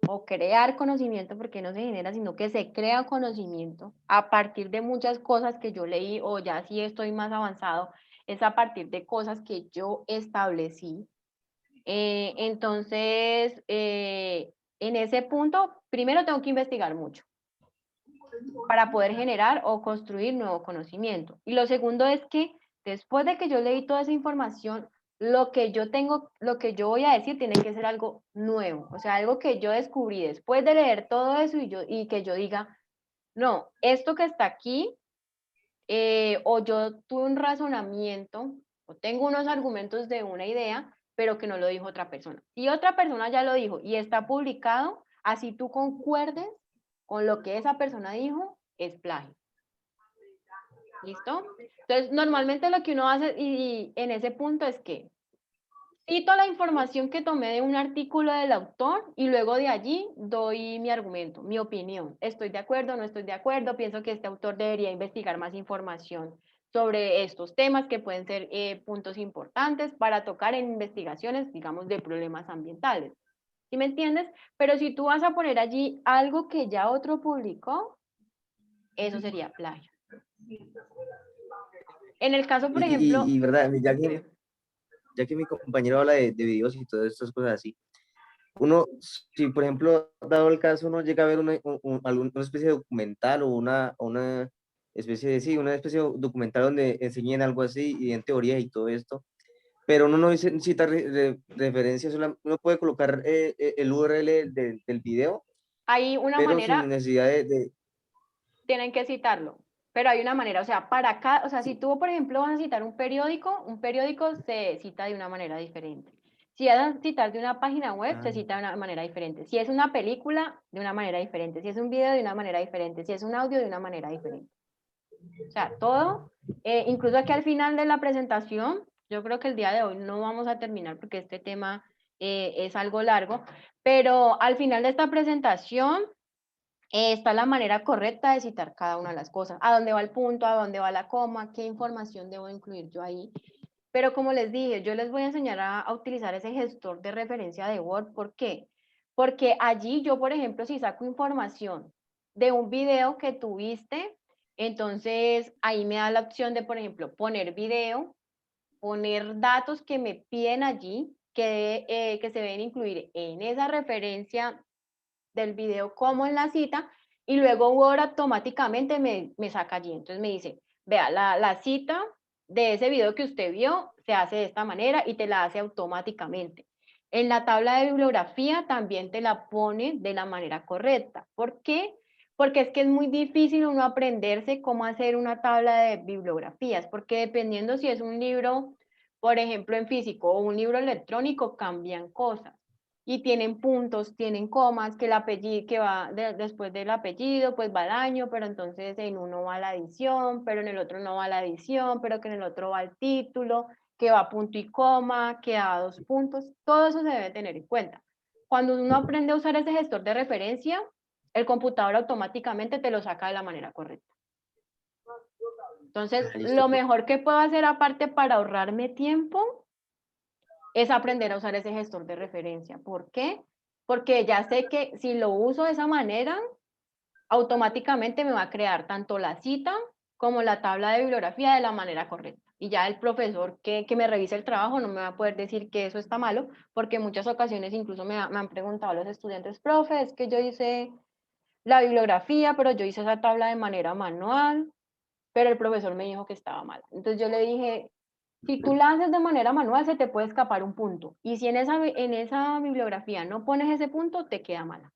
o crear conocimiento, porque no se genera, sino que se crea conocimiento a partir de muchas cosas que yo leí, o ya si estoy más avanzado, es a partir de cosas que yo establecí. Entonces, en ese punto, primero tengo que investigar mucho para poder generar o construir nuevo conocimiento. Y lo segundo es que después de que yo leí toda esa información, lo que yo voy a decir tiene que ser algo nuevo, o sea, algo que yo descubrí después de leer todo eso, y que yo diga, no, esto que está aquí, o yo tuve un razonamiento, o tengo unos argumentos de una idea, pero que no lo dijo otra persona. Si otra persona ya lo dijo y está publicado, así tú concuerdes con lo que esa persona dijo, es plagio. ¿Listo? Entonces, normalmente lo que uno hace y en ese punto es que cito la información que tomé de un artículo del autor, y luego de allí doy mi argumento, mi opinión. ¿Estoy de acuerdo? ¿No estoy de acuerdo? Pienso que este autor debería investigar más información sobre estos temas que pueden ser puntos importantes para tocar en investigaciones, digamos, de problemas ambientales. ¿Sí me entiendes? Pero si tú vas a poner allí algo que ya otro publicó, eso sería plagio. En el caso, por ejemplo, Y verdad, ya dime. ya que mi compañero habla de videos y todas estas cosas así, uno, si por ejemplo, dado el caso, uno llega a ver una especie de documental o una especie de, sí, una especie de documental donde enseñen algo así y en teoría y todo esto, pero uno no necesita referencias, uno puede colocar el URL del video, Hay una pero sin manera, necesidad de tienen que citarlo, pero hay una manera, o sea, para cada, o sea, si tú, por ejemplo, vas a citar un periódico se cita de una manera diferente. Si vas a citar de una página web, se cita de una manera diferente. Si es una película, de una manera diferente. Si es un video, de una manera diferente. Si es un audio, de una manera diferente. O sea, todo, incluso aquí al final de la presentación, yo creo que el día de hoy no vamos a terminar porque este tema es algo largo, pero al final de esta presentación está la manera correcta de citar cada una de las cosas, a dónde va el punto, a dónde va la coma, qué información debo incluir yo ahí. Pero como les dije, yo les voy a enseñar a utilizar ese gestor de referencia de Word. ¿Por qué? Porque allí yo, por ejemplo, si saco información de un video que tuviste, entonces ahí me da la opción de, por ejemplo, poner video, poner datos que me piden allí, que se deben incluir en esa referencia del video como en la cita, y luego Word automáticamente me saca allí. Entonces me dice, vea, la cita de ese video que usted vio se hace de esta manera y te la hace automáticamente. En la tabla de bibliografía también te la pone de la manera correcta. ¿Por qué? Porque es que es muy difícil uno aprenderse cómo hacer una tabla de bibliografías, porque dependiendo si es un libro, por ejemplo, en físico o un libro electrónico, cambian cosas y tienen puntos, tienen comas, que el apellido que va después del apellido, pues va el año, pero entonces en uno va la adición, pero en el otro no va la adición, pero que en el otro va el título, que va punto y coma, que va 2 puntos, todo eso se debe tener en cuenta. Cuando uno aprende a usar ese gestor de referencia, el computador automáticamente te lo saca de la manera correcta. Entonces, listo, lo mejor que puedo hacer aparte para ahorrarme tiempo es aprender a usar ese gestor de referencia. ¿Por qué? Porque ya sé que si lo uso de esa manera, automáticamente me va a crear tanto la cita como la tabla de bibliografía de la manera correcta. Y ya el profesor que me revise el trabajo no me va a poder decir que eso está malo, porque en muchas ocasiones incluso me han preguntado los estudiantes, profe, es que yo hice la bibliografía, pero yo hice esa tabla de manera manual, pero el profesor me dijo que estaba mal. Entonces yo le dije, si tú la haces de manera manual, se te puede escapar un punto. Y si en esa bibliografía no pones ese punto, te queda mala.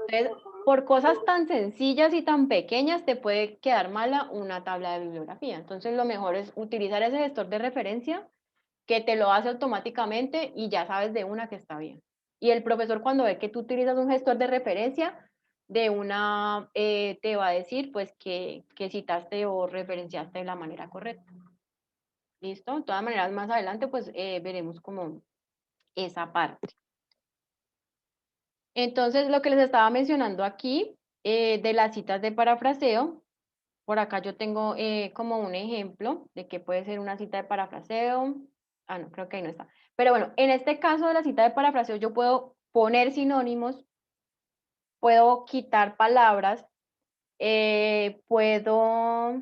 Entonces, por cosas tan sencillas y tan pequeñas, te puede quedar mala una tabla de bibliografía. Entonces, lo mejor es utilizar ese gestor de referencia que te lo hace automáticamente y ya sabes de una que está bien. Y el profesor, cuando ve que tú utilizas un gestor de referencia, de una te va a decir pues que citaste o referenciaste de la manera correcta. ¿Listo? De todas maneras, más adelante pues veremos como esa parte. Entonces, lo que les estaba mencionando aquí de las citas de parafraseo, por acá yo tengo como un ejemplo de qué puede ser una cita de parafraseo. Ah, no, creo que ahí no está. Pero bueno, en este caso de la cita de parafraseo yo puedo poner sinónimos, puedo quitar palabras, puedo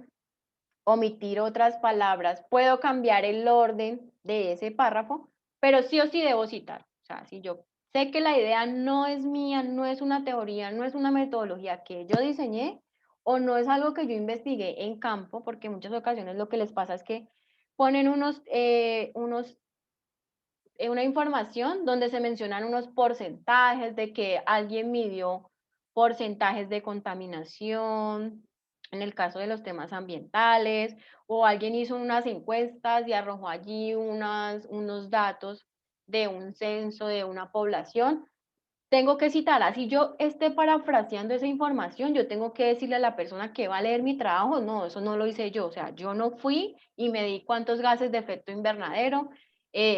omitir otras palabras, puedo cambiar el orden de ese párrafo, pero sí o sí debo citar. O sea, si yo sé que la idea no es mía, no es una teoría, no es una metodología que yo diseñé o no es algo que yo investigué en campo, porque en muchas ocasiones lo que les pasa es que ponen una información donde se mencionan unos porcentajes de que alguien midió porcentajes de contaminación, en el caso de los temas ambientales, o alguien hizo unas encuestas y arrojó allí unos datos de un censo de una población. Tengo que citar, así yo esté parafraseando esa información, yo tengo que decirle a la persona que va a leer mi trabajo, no, eso no lo hice yo, o sea, yo no fui y me di cuántos gases de efecto invernadero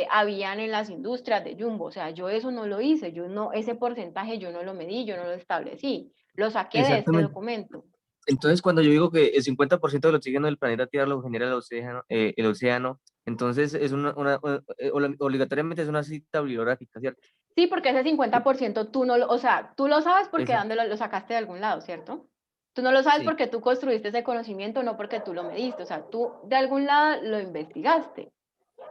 habían en las industrias de Jumbo, o sea, yo eso no lo hice, yo no, ese porcentaje yo no lo medí, yo no lo establecí, lo saqué de este exactamente. documento. Entonces, cuando yo digo que el 50% del oxígeno del planeta Tierra lo genera el océano, entonces es obligatoriamente es una cita bibliográfica, ¿cierto? Sí, porque ese 50% tú no lo, o sea, tú lo sabes porque Exacto. lo sacaste de algún lado, ¿cierto? Tú no lo sabes Sí. porque tú construiste ese conocimiento, no porque tú lo mediste, o sea, tú de algún lado lo investigaste.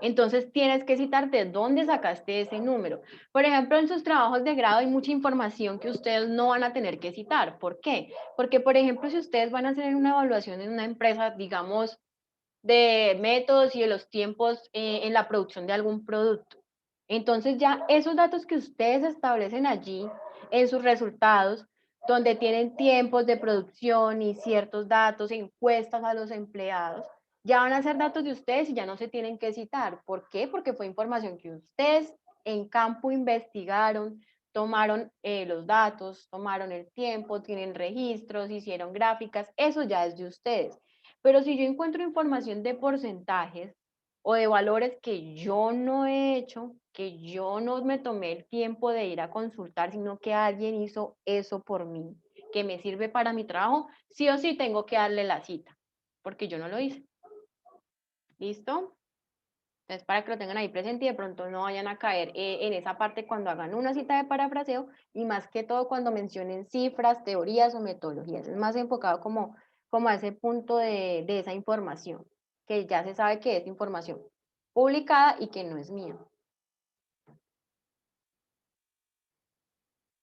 Entonces tienes que citar de dónde sacaste ese número. Por ejemplo, en sus trabajos de grado hay mucha información que ustedes no van a tener que citar. ¿Por qué? Porque, por ejemplo, si ustedes van a hacer una evaluación en una empresa, digamos, de métodos y de los tiempos en la producción de algún producto, entonces ya esos datos que ustedes establecen allí en sus resultados, donde tienen tiempos de producción y ciertos datos, encuestas a los empleados, ya van a ser datos de ustedes y ya no se tienen que citar. ¿Por qué? Porque fue información que ustedes en campo investigaron, tomaron los datos, tomaron el tiempo, tienen registros, hicieron gráficas, eso ya es de ustedes. Pero si yo encuentro información de porcentajes o de valores que yo no he hecho, que yo no me tomé el tiempo de ir a consultar, sino que alguien hizo eso por mí, que me sirve para mi trabajo, sí o sí tengo que darle la cita, porque yo no lo hice. ¿Listo? Entonces, para que lo tengan ahí presente y de pronto no vayan a caer en esa parte cuando hagan una cita de parafraseo y más que todo cuando mencionen cifras, teorías o metodologías. Es más enfocado como a ese punto de esa información, que ya se sabe que es información publicada y que no es mía.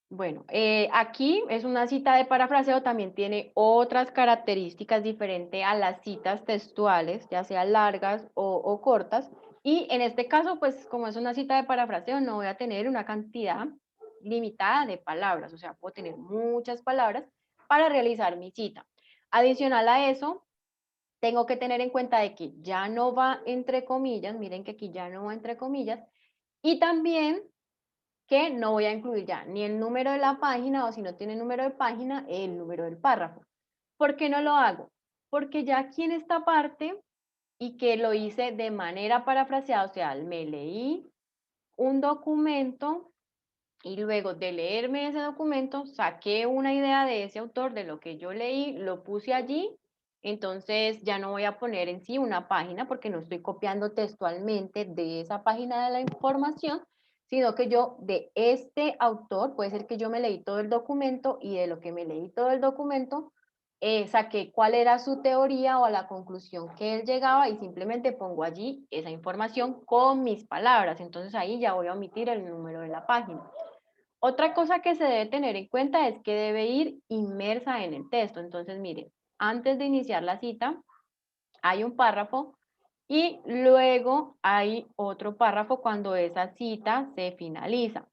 Bueno, aquí es una cita de parafraseo, también tiene otras características diferentes a las citas textuales, ya sean largas o cortas. Y en este caso, pues como es una cita de parafraseo, no voy a tener una cantidad limitada de palabras, o sea, puedo tener muchas palabras para realizar mi cita. Adicional a eso, tengo que tener en cuenta de que ya no va entre comillas, miren que aquí ya no va entre comillas, y también que no voy a incluir ya ni el número de la página o si no tiene número de página, el número del párrafo. ¿Por qué no lo hago? Porque ya aquí en esta parte y que lo hice de manera parafraseada, o sea, me leí un documento y luego de leerme ese documento saqué una idea de ese autor, de lo que yo leí, lo puse allí, entonces ya no voy a poner en sí una página porque no estoy copiando textualmente de esa página de la información, sino que yo de este autor, puede ser que yo me leí todo el documento y de lo que me leí todo el documento, saqué cuál era su teoría o a la conclusión que él llegaba y simplemente pongo allí esa información con mis palabras, entonces ahí ya voy a omitir el número de la página. Otra cosa que se debe tener en cuenta es que debe ir inmersa en el texto. Entonces, miren, antes de iniciar la cita, hay un párrafo y luego hay otro párrafo cuando esa cita se finaliza.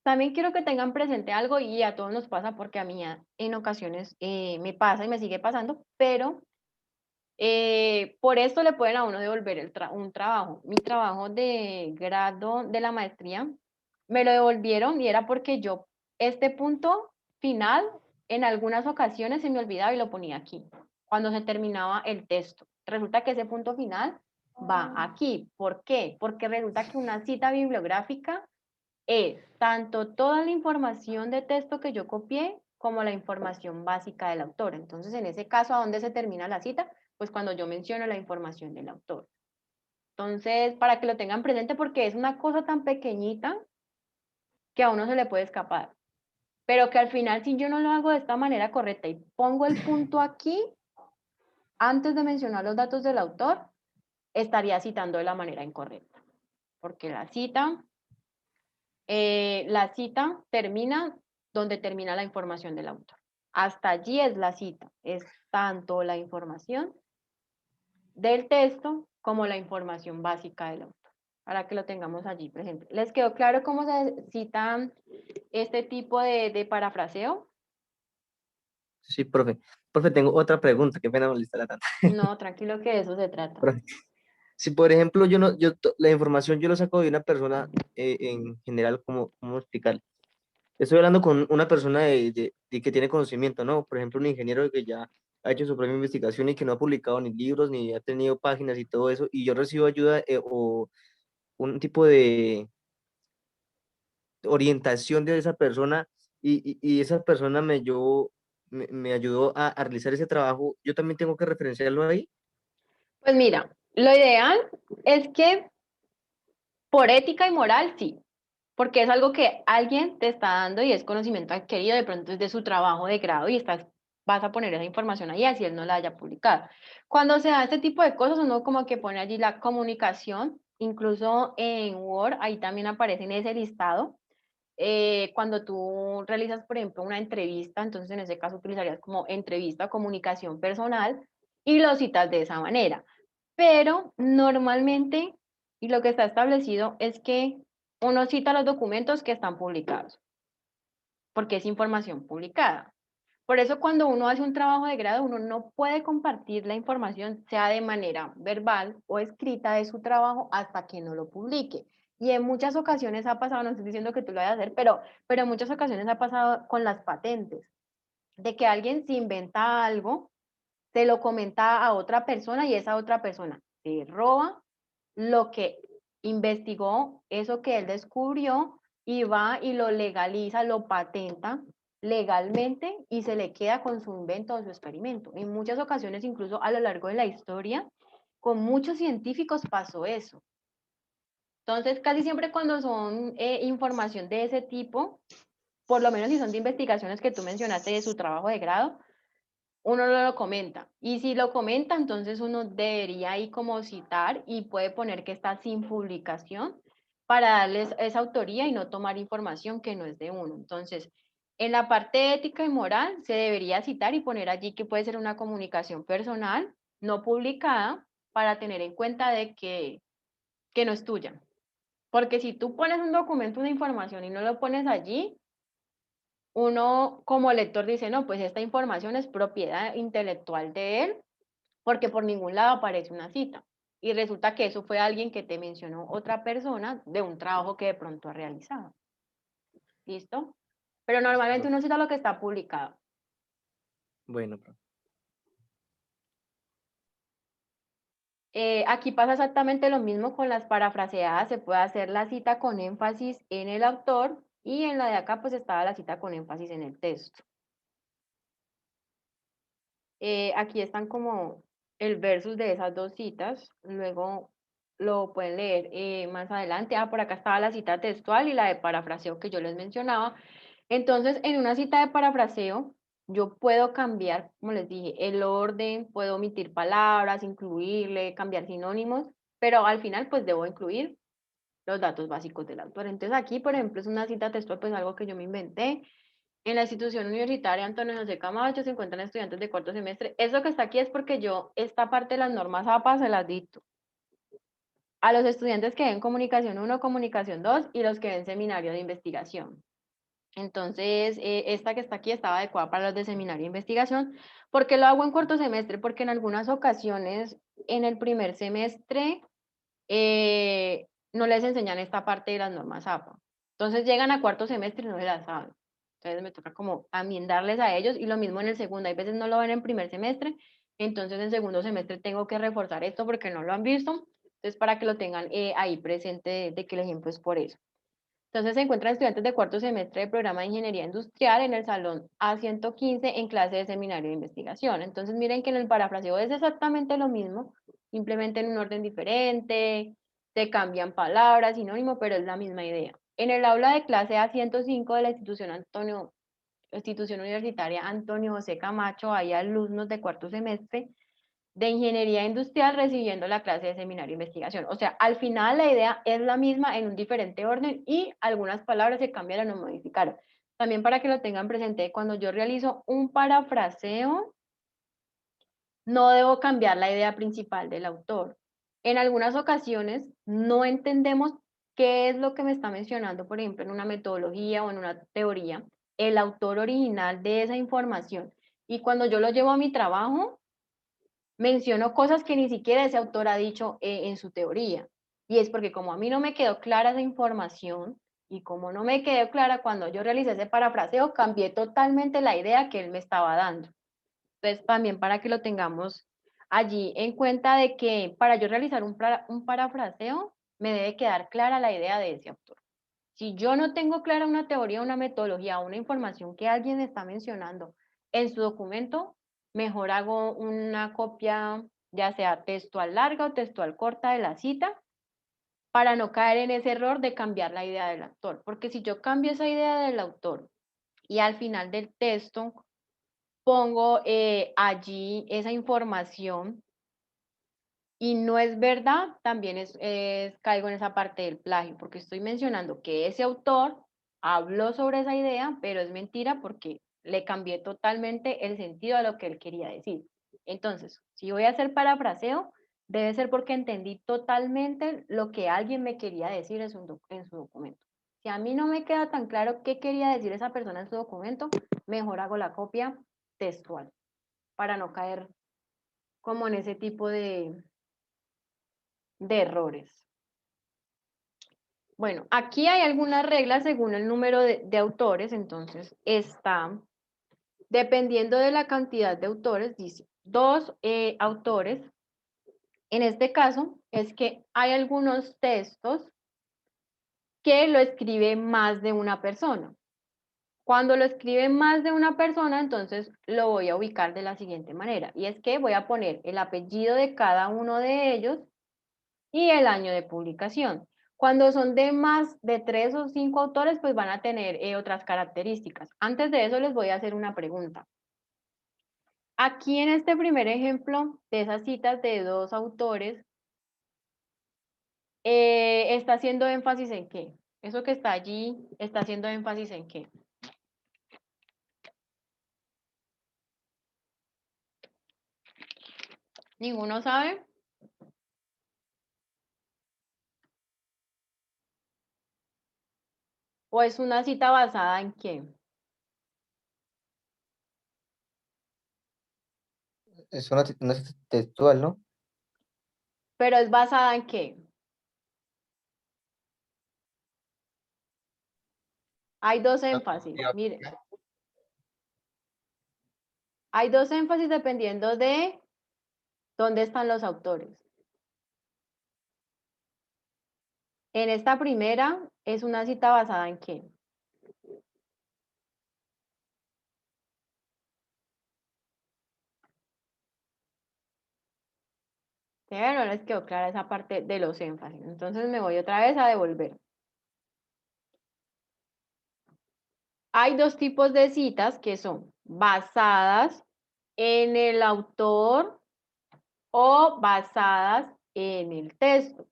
También quiero que tengan presente algo y a todos nos pasa porque a mí en ocasiones me pasa y me sigue pasando, pero por esto le pueden a uno devolver un trabajo. Mi trabajo de grado de la maestría me lo devolvieron y era porque yo este punto final en algunas ocasiones se me olvidaba y lo ponía aquí, cuando se terminaba el texto. Resulta que ese punto final va aquí. ¿Por qué? Porque resulta que una cita bibliográfica es tanto toda la información de texto que yo copié como la información básica del autor. Entonces, en ese caso, ¿a dónde se termina la cita? Pues cuando yo menciono la información del autor. Entonces, para que lo tengan presente, porque es una cosa tan pequeñita que a uno se le puede escapar. Pero que al final, si yo no lo hago de esta manera correcta y pongo el punto aquí, antes de mencionar los datos del autor, estaría citando de la manera incorrecta. Porque la cita termina donde termina la información del autor. Hasta allí es la cita, es tanto la información del texto como la información básica del autor, para que lo tengamos allí presente. ¿Les quedó claro cómo se cita este tipo de parafraseo? Sí, profe. Profe, tengo otra pregunta, qué pena molestarla tanto. No, tranquilo que de eso se trata. Profe, si por ejemplo yo no, la información yo lo saco de una persona en general, ¿cómo explicar? Estoy hablando con una persona de que tiene conocimiento, ¿no? Por ejemplo, un ingeniero que ya ha hecho su propia investigación y que no ha publicado ni libros, ni ha tenido páginas y todo eso, y yo recibo ayuda o un tipo de orientación de esa persona y esa persona me ayudó a realizar ese trabajo, yo también tengo que referenciarlo ahí. Pues mira, lo ideal es que por ética y moral, sí, porque es algo que alguien te está dando y es conocimiento adquirido, de pronto es de su trabajo de grado y vas a poner esa información ahí así él no la haya publicado. Cuando se da este tipo de cosas, uno como que pone allí la comunicación incluso en Word, ahí también aparece en ese listado. Cuando tú realizas, por ejemplo, una entrevista, entonces en ese caso utilizarías como entrevista, comunicación personal, y lo citas de esa manera. Pero normalmente, y lo que está establecido es que uno cita los documentos que están publicados, porque es información publicada. Por eso cuando uno hace un trabajo de grado, uno no puede compartir la información, sea de manera verbal o escrita de su trabajo, hasta que no lo publique. Y en muchas ocasiones ha pasado, no estoy diciendo que tú lo vayas a hacer, pero en muchas ocasiones ha pasado con las patentes, de que alguien se inventa algo, se lo comenta a otra persona y esa otra persona se roba lo que investigó, eso que él descubrió, y va y lo legaliza, lo patenta legalmente y se le queda con su invento o su experimento. En muchas ocasiones, incluso a lo largo de la historia, con muchos científicos pasó eso. Entonces, casi siempre cuando son información de ese tipo, por lo menos si son de investigaciones que tú mencionaste de su trabajo de grado, uno no lo comenta. Y si lo comenta, entonces uno debería ahí como citar y puede poner que está sin publicación para darles esa autoría y no tomar información que no es de uno. Entonces, en la parte ética y moral se debería citar y poner allí que puede ser una comunicación personal no publicada para tener en cuenta de que no es tuya. Porque si tú pones un documento, una información y no lo pones allí, uno como lector dice, no, pues esta información es propiedad intelectual de él, porque por ningún lado aparece una cita. Y resulta que eso fue alguien que te mencionó otra persona de un trabajo que de pronto ha realizado. ¿Listo? Pero normalmente uno cita lo que está publicado. Bueno, profe. Aquí pasa exactamente lo mismo con las parafraseadas. Se puede hacer la cita con énfasis en el autor y en la de acá pues estaba la cita con énfasis en el texto. Aquí están como el versus de esas dos citas, luego lo pueden leer más adelante. Por acá estaba la cita textual y la de parafraseo que yo les mencionaba. Entonces, en una cita de parafraseo, yo puedo cambiar, como les dije, el orden, puedo omitir palabras, incluirle, cambiar sinónimos, pero al final pues debo incluir los datos básicos del autor. Entonces aquí, por ejemplo, es una cita textual, pues algo que yo me inventé. En la institución universitaria Antonio José Camacho se encuentran estudiantes de cuarto semestre. Eso que está aquí es porque yo esta parte de las normas APA se las dicto a los estudiantes que ven comunicación 1, comunicación 2 y los que ven seminario de investigación. Entonces, esta que está aquí estaba adecuada para los de seminario de investigación. ¿Por qué lo hago en cuarto semestre? Porque en algunas ocasiones en el primer semestre no les enseñan esta parte de las normas APA. Entonces llegan a cuarto semestre y no se las saben. Entonces me toca como darles a ellos y lo mismo en el segundo. Hay veces no lo ven en primer semestre, entonces en segundo semestre tengo que reforzar esto porque no lo han visto. Entonces para que lo tengan ahí presente de que el ejemplo es por eso. Entonces se encuentran estudiantes de cuarto semestre de programa de ingeniería industrial en el salón A115 en clase de seminario de investigación. Entonces miren que en el parafraseo es exactamente lo mismo, simplemente en un orden diferente, se cambian palabras, sinónimo, pero es la misma idea. En el aula de clase A105 de la institución universitaria Antonio José Camacho hay alumnos de cuarto semestre de ingeniería industrial recibiendo la clase de seminario de investigación. O sea, al final la idea es la misma en un diferente orden y algunas palabras se cambiaron o modificaron. También para que lo tengan presente, cuando yo realizo un parafraseo, no debo cambiar la idea principal del autor. En algunas ocasiones no entendemos qué es lo que me está mencionando, por ejemplo, en una metodología o en una teoría, el autor original de esa información. Y cuando yo lo llevo a mi trabajo, menciono cosas que ni siquiera ese autor ha dicho en su teoría. Y es porque como a mí no me quedó clara esa información y como no me quedó clara cuando yo realicé ese parafraseo, cambié totalmente la idea que él me estaba dando. Entonces, también para que lo tengamos allí en cuenta de que para yo realizar un parafraseo, me debe quedar clara la idea de ese autor. Si yo no tengo clara una teoría, una metodología, una información que alguien está mencionando en su documento, mejor hago una copia, ya sea textual larga o textual corta de la cita, para no caer en ese error de cambiar la idea del autor. Porque si yo cambio esa idea del autor y al final del texto pongo allí esa información y no es verdad, también caigo en esa parte del plagio, porque estoy mencionando que ese autor habló sobre esa idea, pero es mentira porque le cambié totalmente el sentido a lo que él quería decir. Entonces, si voy a hacer parafraseo, debe ser porque entendí totalmente lo que alguien me quería decir en su documento. Si a mí no me queda tan claro qué quería decir esa persona en su documento, mejor hago la copia textual para no caer como en ese tipo de errores. Bueno, aquí hay algunas reglas según el número de autores, entonces está, dependiendo de la cantidad de autores, dice 2 autores. En este caso es que hay algunos textos que lo escribe más de una persona. Cuando lo escribe más de una persona, entonces lo voy a ubicar de la siguiente manera, y es que voy a poner el apellido de cada uno de ellos y el año de publicación. Cuando son de más de 3 o 5 autores, pues van a tener otras características. Antes de eso les voy a hacer una pregunta. Aquí en este primer ejemplo de esas citas de 2 autores, ¿está haciendo énfasis en qué? Eso que está allí, ¿está haciendo énfasis en qué? ¿Ninguno sabe? ¿O es una cita basada en qué? Es una cita textual, ¿no? Pero es basada en qué? Hay 2 énfasis, mire. Hay 2 énfasis dependiendo de dónde están los autores. En esta primera es una cita basada en qué? ¿Sí? No les quedó clara esa parte de los énfasis. Entonces me voy otra vez a devolver. Hay 2 tipos de citas que son basadas en el autor o basadas en el texto.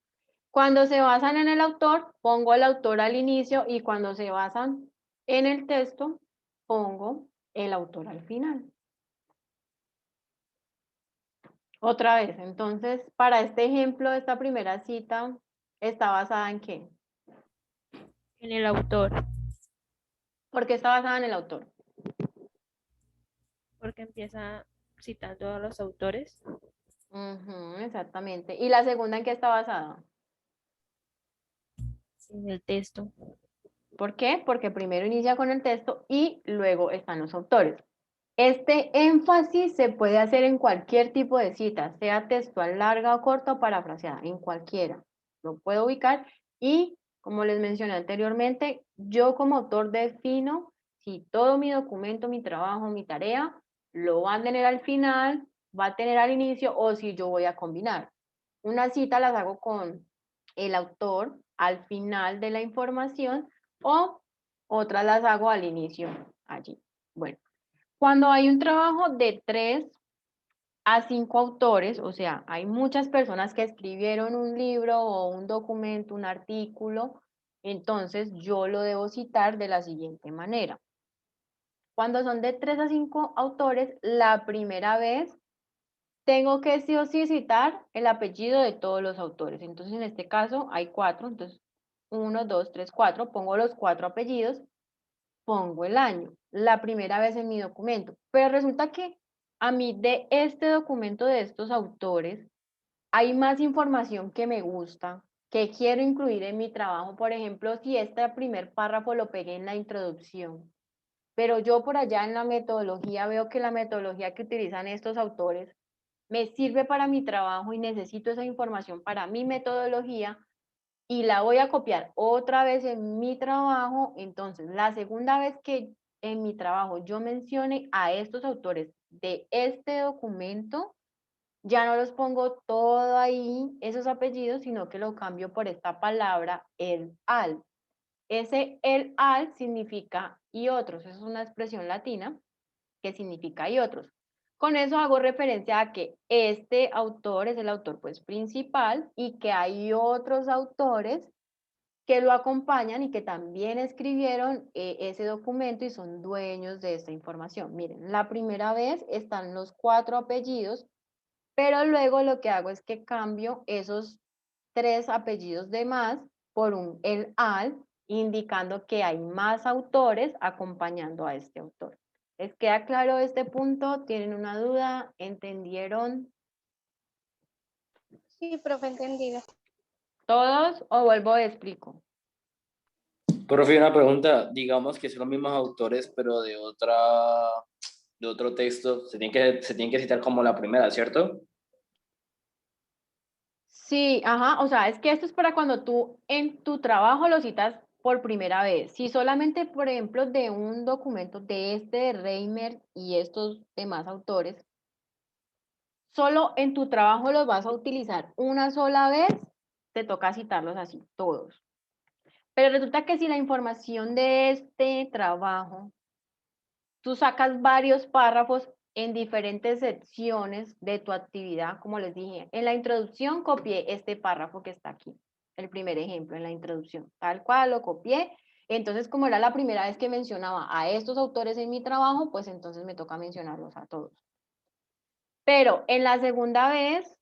Cuando se basan en el autor, pongo el autor al inicio, y cuando se basan en el texto, pongo el autor al final. Otra vez, entonces, para este ejemplo, esta primera cita está basada en qué? En el autor, ¿Por qué está basada en el autor? porque empieza citando a los autores. Ujú, exactamente. ¿Y la segunda en qué está basada? En el texto. ¿Por qué? Porque primero inicia con el texto y luego están los autores. Este énfasis se puede hacer en cualquier tipo de cita, sea textual, larga o corta o parafraseada, en cualquiera. Lo puedo ubicar y, como les mencioné anteriormente, yo como autor defino si todo mi documento, mi trabajo, mi tarea, lo va a tener al final, va a tener al inicio, o si yo voy a combinar. Una cita las hago con el autor al final de la información, o otras las hago al inicio allí. Bueno, cuando hay un trabajo de 3 a 5 autores, o sea, hay muchas personas que escribieron un libro o un documento, un artículo, entonces yo lo debo citar de la siguiente manera. Cuando son de 3 a 5 autores, la primera vez tengo que sí o sí citar el apellido de todos los autores. Entonces, en este caso hay 4, entonces 1, 2, 3, 4, pongo los 4 apellidos, pongo el año, la primera vez en mi documento. Pero resulta que a mí de este documento de estos autores hay más información que me gusta, que quiero incluir en mi trabajo. Por ejemplo, si este primer párrafo lo pegué en la introducción, pero yo por allá en la metodología veo que la metodología que utilizan estos autores me sirve para mi trabajo y necesito esa información para mi metodología, y la voy a copiar otra vez en mi trabajo. Entonces, la segunda vez que en mi trabajo yo mencione a estos autores de este documento, ya no los pongo todo ahí, esos apellidos, sino que lo cambio por esta palabra, el al. Ese el al significa y otros, es una expresión latina que significa y otros. Con eso hago referencia a que este autor es el autor pues principal y que hay otros autores que lo acompañan y que también escribieron ese documento y son dueños de esta información. Miren, la primera vez están los 4 apellidos, pero luego lo que hago es que cambio esos 3 apellidos de más por un el al, indicando que hay más autores acompañando a este autor. ¿Les queda claro este punto? ¿Tienen una duda? ¿Entendieron Sí, profe, entendido. todos o vuelvo a explico? Profe, una pregunta, digamos que son los mismos autores, pero de otro texto, se tienen que citar como la primera, ¿cierto? Sí, ajá, o sea, es que esto es para cuando tú en tu trabajo lo citas por primera vez. Si solamente, por ejemplo, de un documento de de Reimer y estos demás autores, solo en tu trabajo los vas a utilizar una sola vez, te toca citarlos así, todos. Pero resulta que si la información de este trabajo, tú sacas varios párrafos en diferentes secciones de tu actividad, como les dije. En la introducción copié este párrafo que está aquí, el primer ejemplo en la introducción, tal cual lo copié. Entonces, como era la primera vez que mencionaba a estos autores en mi trabajo, pues entonces me toca mencionarlos a todos. Pero en la segunda vez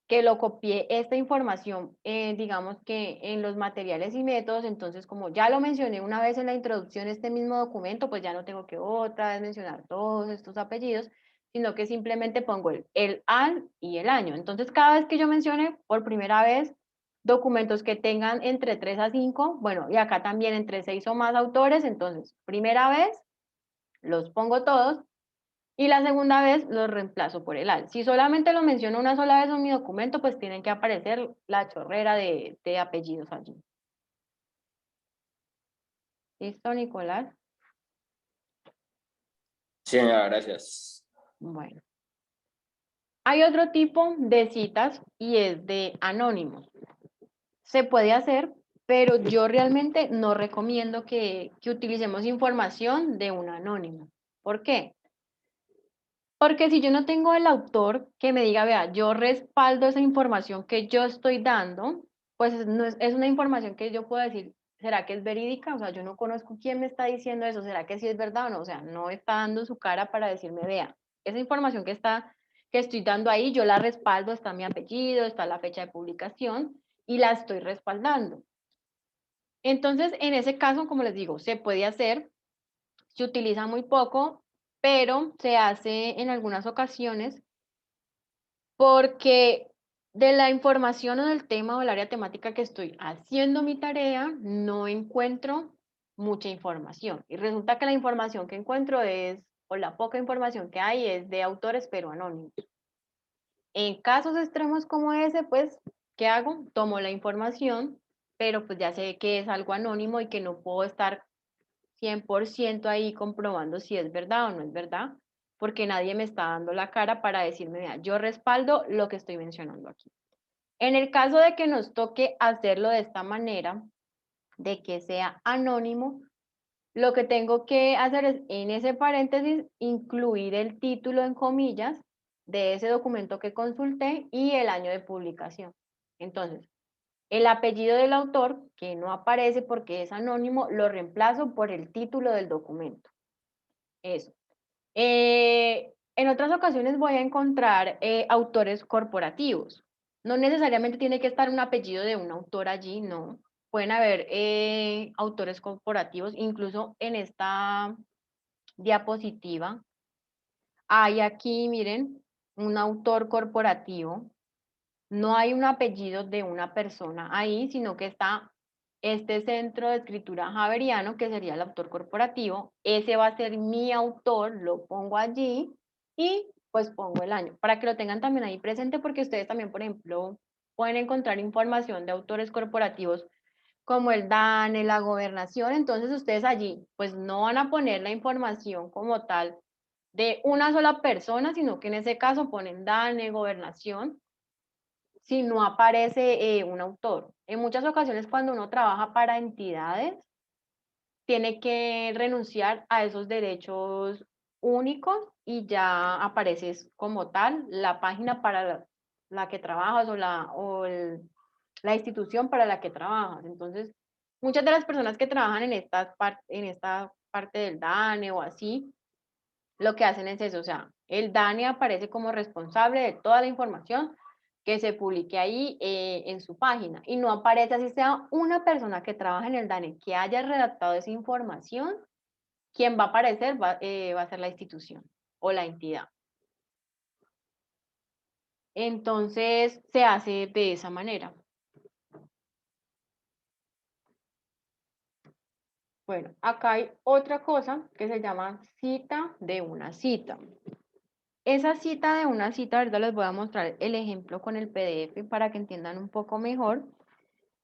que lo copié esta información, digamos que en los materiales y métodos, entonces como ya lo mencioné una vez en la introducción este mismo documento, pues ya no tengo que otra vez mencionar todos estos apellidos, sino que simplemente pongo el al y el año. Entonces cada vez que yo mencione por primera vez documentos que tengan entre 3 a 5, bueno, y acá también entre 6 o más autores, entonces primera vez los pongo todos, y la segunda vez lo reemplazo por el al. Si solamente lo menciono una sola vez en mi documento, pues tienen que aparecer la chorrera de apellidos allí. ¿Listo, Nicolás? Sí, señora, gracias. Bueno. Hay otro tipo de citas y es de anónimos. Se puede hacer, pero yo realmente no recomiendo que utilicemos información de un anónimo. ¿Por qué? Porque si yo no tengo el autor que me diga, vea, yo respaldo esa información que yo estoy dando, pues no es una información que yo puedo decir, ¿será que es verídica? O sea, yo no conozco quién me está diciendo eso, ¿será que sí es verdad o no? O sea, no está dando su cara para decirme, vea, esa información que estoy dando ahí, yo la respaldo, está mi apellido, está la fecha de publicación y la estoy respaldando. Entonces, en ese caso, como les digo, se puede hacer, se utiliza muy poco, pero se hace en algunas ocasiones porque de la información o del tema o el área temática que estoy haciendo mi tarea, no encuentro mucha información. Y resulta que la información que encuentro o la poca información que hay es de autores pero anónimos. En casos extremos como ese, pues, ¿qué hago? Tomo la información, pero pues ya sé que es algo anónimo y que no puedo estar 100% ahí comprobando si es verdad o no es verdad, porque nadie me está dando la cara para decirme, vea, yo respaldo lo que estoy mencionando aquí. En el caso de que nos toque hacerlo de esta manera, de que sea anónimo, lo que tengo que hacer es en ese paréntesis incluir el título en comillas de ese documento que consulté y el año de publicación. Entonces, el apellido del autor, que no aparece porque es anónimo, lo reemplazo por el título del documento. Eso. En otras ocasiones voy a encontrar autores corporativos. No necesariamente tiene que estar un apellido de un autor allí, no. Pueden haber autores corporativos, incluso en esta diapositiva. Hay aquí, miren, un autor corporativo. No hay un apellido de una persona ahí, sino que está este centro de escritura javeriano, que sería el autor corporativo. Ese va a ser mi autor, lo pongo allí y pues pongo el año, para que lo tengan también ahí presente, porque ustedes también, por ejemplo, pueden encontrar información de autores corporativos como el DANE, la gobernación, entonces ustedes allí pues no van a poner la información como tal de una sola persona, sino que en ese caso ponen DANE, gobernación, si no aparece un autor. En muchas ocasiones cuando uno trabaja para entidades, tiene que renunciar a esos derechos únicos y ya apareces como tal la página para la que trabajas la institución para la que trabajas. Entonces, muchas de las personas que trabajan en esta parte del DANE o así, lo que hacen es eso, o sea, el DANE aparece como responsable de toda la información que se publique ahí en su página y no aparece así sea una persona que trabaja en el DANE que haya redactado esa información, quien va a aparecer va a ser la institución o la entidad. Entonces, se hace de esa manera. Bueno, acá hay otra cosa que se llama cita de una cita. Esa cita de una cita, ahorita les voy a mostrar el ejemplo con el PDF para que entiendan un poco mejor.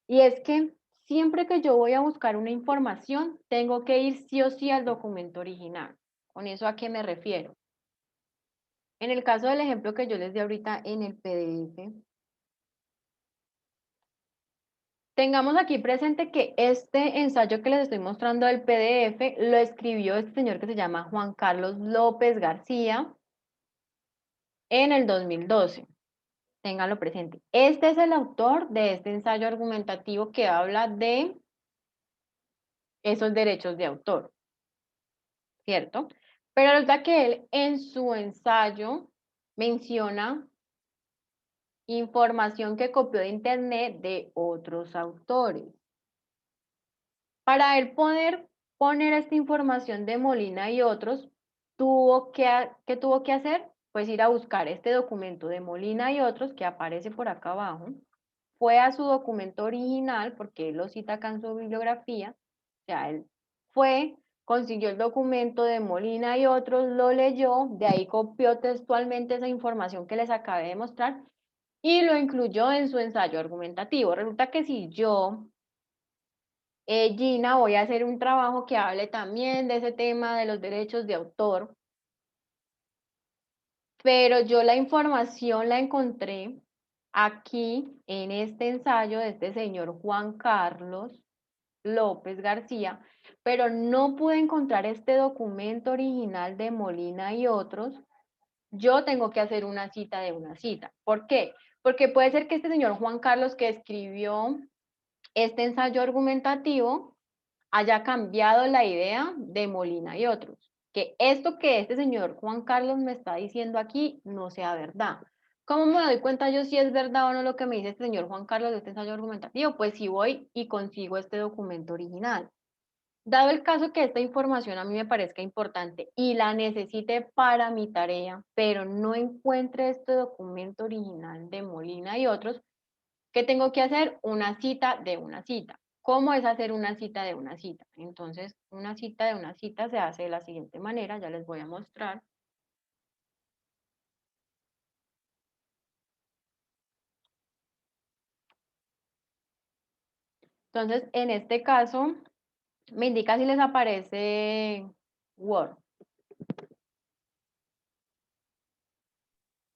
Y es que siempre que yo voy a buscar una información, tengo que ir sí o sí al documento original. ¿Con eso a qué me refiero? En el caso del ejemplo que yo les di ahorita en el PDF, tengamos aquí presente que este ensayo que les estoy mostrando del PDF lo escribió este señor que se llama Juan Carlos López García en el 2012. Ténganlo presente. Este es el autor de este ensayo argumentativo que habla de esos derechos de autor, ¿cierto? Pero resulta que él en su ensayo menciona información que copió de internet de otros autores. Para él poder poner esta información de Molina y otros, ¿qué tuvo que hacer? Pues ir a buscar este documento de Molina y otros que aparece por acá abajo. Fue a su documento original, porque él lo cita acá en su bibliografía. O sea, él fue, consiguió el documento de Molina y otros, lo leyó, de ahí copió textualmente esa información que les acabé de mostrar y lo incluyó en su ensayo argumentativo. Resulta que si yo Gina, voy a hacer un trabajo que hable también de ese tema de los derechos de autor, pero yo la información la encontré aquí en este ensayo de este señor Juan Carlos López García, pero no pude encontrar este documento original de Molina y otros. Yo tengo que hacer una cita de una cita. ¿Por qué? Porque puede ser que este señor Juan Carlos que escribió este ensayo argumentativo haya cambiado la idea de Molina y otros. Que esto que este señor Juan Carlos me está diciendo aquí no sea verdad. ¿Cómo me doy cuenta yo si es verdad o no lo que me dice este señor Juan Carlos de este ensayo argumentativo? Pues si voy y consigo este documento original. Dado el caso que esta información a mí me parezca importante y la necesite para mi tarea, pero no encuentre este documento original de Molina y otros, ¿qué tengo que hacer? Una cita de una cita. ¿Cómo es hacer una cita de una cita? Entonces, una cita de una cita se hace de la siguiente manera, ya les voy a mostrar. Entonces, en este caso, me indica si les aparece Word.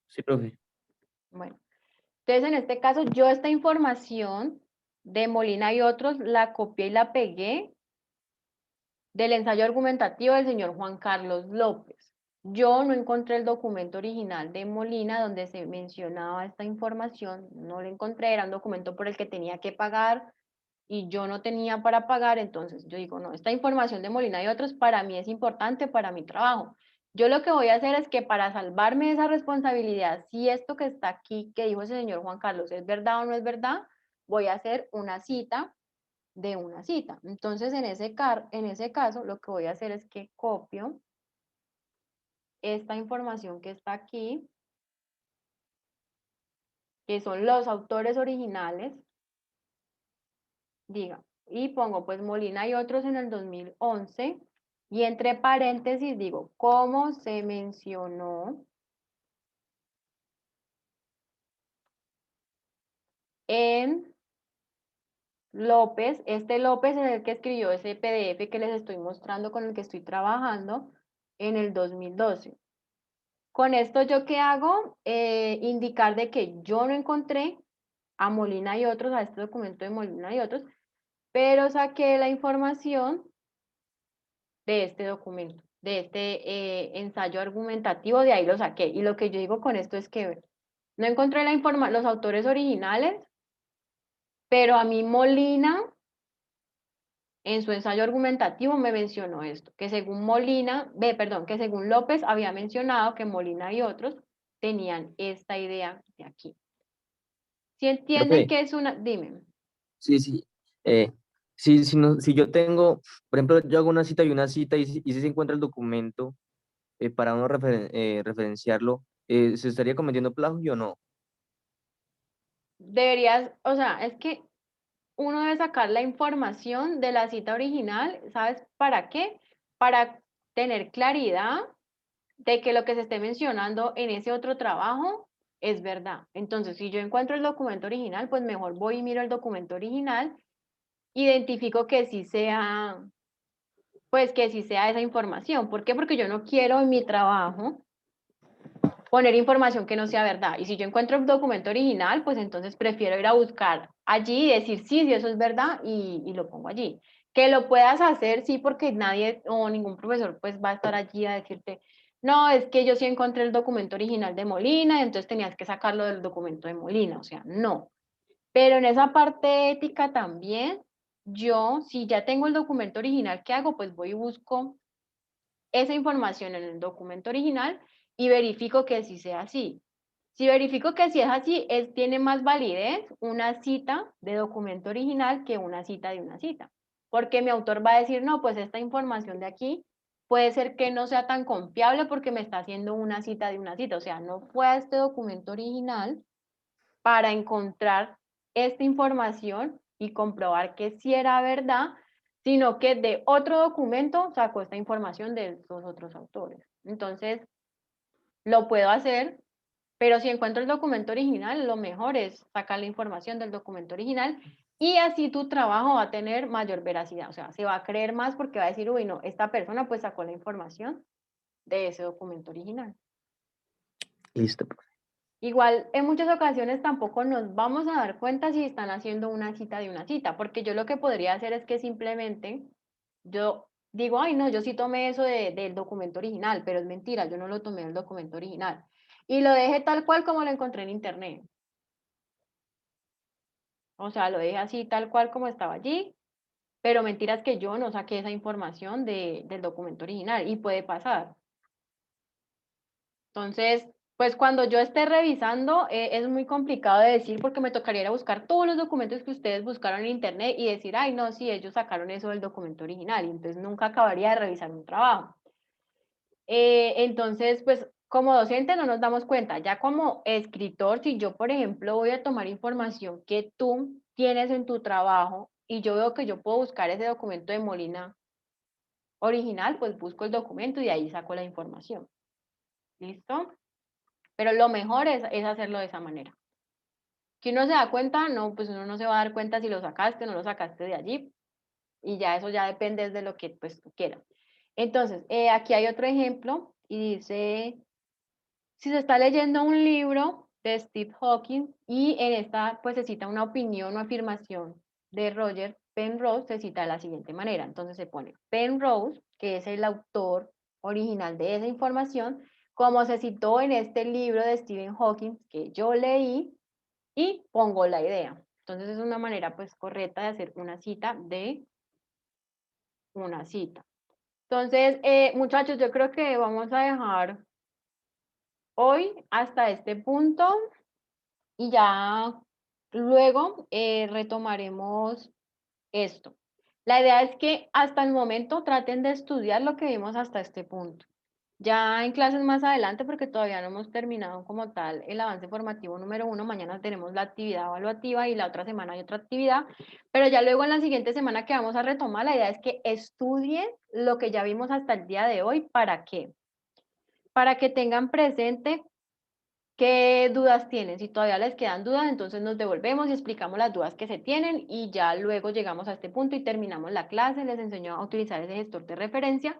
Sí, profe. Bueno, entonces en este caso, yo esta información de Molina y otros la copié y la pegué del ensayo argumentativo del señor Juan Carlos López. Yo no encontré el documento original de Molina donde se mencionaba esta información, no lo encontré, era un documento por el que tenía que pagar y yo no tenía para pagar, entonces yo digo, no, esta información de Molina y otros para mí es importante para mi trabajo. Yo lo que voy a hacer es que para salvarme esa responsabilidad, si esto que está aquí, que dijo ese señor Juan Carlos, es verdad o no es verdad, voy a hacer una cita de una cita. Entonces, en ese caso, lo que voy a hacer es que copio esta información que está aquí, que son los autores originales, diga, y pongo pues Molina y otros en el 2011, y entre paréntesis digo, ¿cómo se mencionó en López? Este López es el que escribió ese PDF que les estoy mostrando, con el que estoy trabajando en el 2012. Con esto, ¿yo qué hago? Indicar de que yo no encontré a Molina y otros, a este documento de Molina y otros, pero saqué la información de este documento. de este ensayo argumentativo, de ahí lo saqué. Y lo que yo digo con esto es que no encontré los autores originales, pero a mí Molina, en su ensayo argumentativo, me mencionó esto, que según que según López había mencionado que Molina y otros tenían esta idea de aquí. Si entienden Profe, que es una, dime. sí, sí. Si yo tengo, por ejemplo, yo hago una cita y una cita y si se encuentra el documento para uno referenciarlo, ¿se estaría cometiendo plagio o no? Deberías, o sea, es que uno debe sacar la información de la cita original, ¿sabes para qué? Para tener claridad de que lo que se esté mencionando en ese otro trabajo es verdad. Entonces, si yo encuentro el documento original, pues mejor voy y miro el documento original, identifico que sí sea, pues que sí sea esa información. ¿Por qué? Porque yo no quiero en mi trabajo poner información que no sea verdad. Y si yo encuentro el documento original, pues entonces prefiero ir a buscar allí y decir, sí, sí, eso es verdad, y lo pongo allí. Que lo puedas hacer, sí, porque nadie o ningún profesor pues va a estar allí a decirte, no, es que yo sí encontré el documento original de Molina, entonces tenías que sacarlo del documento de Molina, o sea, no. Pero en esa parte ética también, yo, si ya tengo el documento original, ¿qué hago? Pues voy y busco esa información en el documento original y verifico que sí sea así. Si verifico que sí es así, tiene más validez una cita de documento original que una cita de una cita. Porque mi autor va a decir, no, pues esta información de aquí puede ser que no sea tan confiable porque me está haciendo una cita de una cita. O sea, no fue a este documento original para encontrar esta información y comprobar que sí era verdad, sino que de otro documento sacó esta información de los otros autores. Entonces, lo puedo hacer, pero si encuentro el documento original, lo mejor es sacar la información del documento original y así tu trabajo va a tener mayor veracidad, o sea, se va a creer más porque va a decir, uy, no, esta persona pues sacó la información de ese documento original. Listo, profe. Igual, en muchas ocasiones tampoco nos vamos a dar cuenta si están haciendo una cita de una cita, porque yo lo que podría hacer es que simplemente yo digo, ay, no, yo sí tomé eso del documento original, pero es mentira, yo no lo tomé del documento original. Y lo dejé tal cual como lo encontré en internet. O sea, lo dejé así tal cual como estaba allí, pero mentiras que yo no saqué esa información del documento original y puede pasar. Entonces, pues cuando yo esté revisando, es muy complicado de decir porque me tocaría ir a buscar todos los documentos que ustedes buscaron en internet y decir, ay, no, sí, ellos sacaron eso del documento original, y entonces nunca acabaría de revisar un trabajo. Entonces, pues como docente no nos damos cuenta, ya como escritor, si yo, por ejemplo, voy a tomar información que tú tienes en tu trabajo y yo veo que yo puedo buscar ese documento de Molina original, pues busco el documento y de ahí saco la información. ¿Listo? Pero lo mejor es hacerlo de esa manera. Que uno se da cuenta, no, pues uno no se va a dar cuenta si lo sacaste o no lo sacaste de allí, y ya eso ya depende de lo que pues tú quieras. Entonces, aquí hay otro ejemplo, y dice, si se está leyendo un libro de Steve Hawking, y en esta pues se cita una opinión o afirmación de Roger Penrose, se cita de la siguiente manera. Entonces se pone Penrose, que es el autor original de esa información, como se citó en este libro de Stephen Hawking que yo leí, y pongo la idea. Entonces es una manera pues correcta de hacer una cita de una cita. Entonces, muchachos, yo creo que vamos a dejar hoy hasta este punto y ya luego retomaremos esto. La idea es que hasta el momento traten de estudiar lo que vimos hasta este punto. Ya en clases más adelante, porque todavía no hemos terminado como tal el avance formativo número 1, mañana tenemos la actividad evaluativa y la otra semana hay otra actividad, pero ya luego en la siguiente semana que vamos a retomar, la idea es que estudien lo que ya vimos hasta el día de hoy. ¿Para qué? Para que tengan presente qué dudas tienen. Si todavía les quedan dudas, entonces nos devolvemos y explicamos las dudas que se tienen y ya luego llegamos a este punto y terminamos la clase, les enseño a utilizar ese gestor de referencia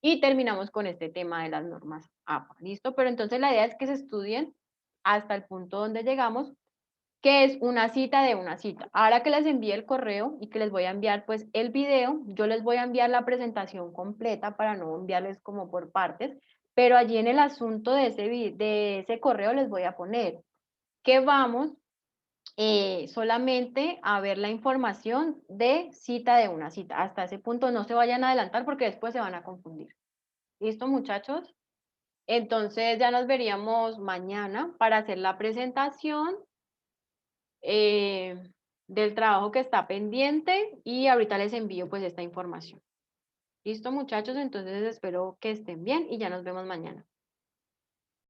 y terminamos con este tema de las normas APA. ¿Listo? Pero entonces la idea es que se estudien hasta el punto donde llegamos que es una cita de una cita. Ahora que les envíe el correo y que les voy a enviar pues el video, yo les voy a enviar la presentación completa para no enviarles como por partes, pero allí en el asunto de ese correo les voy a poner que vamos solamente a ver la información de cita de una cita. Hasta ese punto no se vayan a adelantar porque después se van a confundir. ¿Listo, muchachos? Entonces ya nos veríamos mañana para hacer la presentación del trabajo que está pendiente y ahorita les envío pues esta información. ¿Listo, muchachos? Entonces espero que estén bien y ya nos vemos mañana.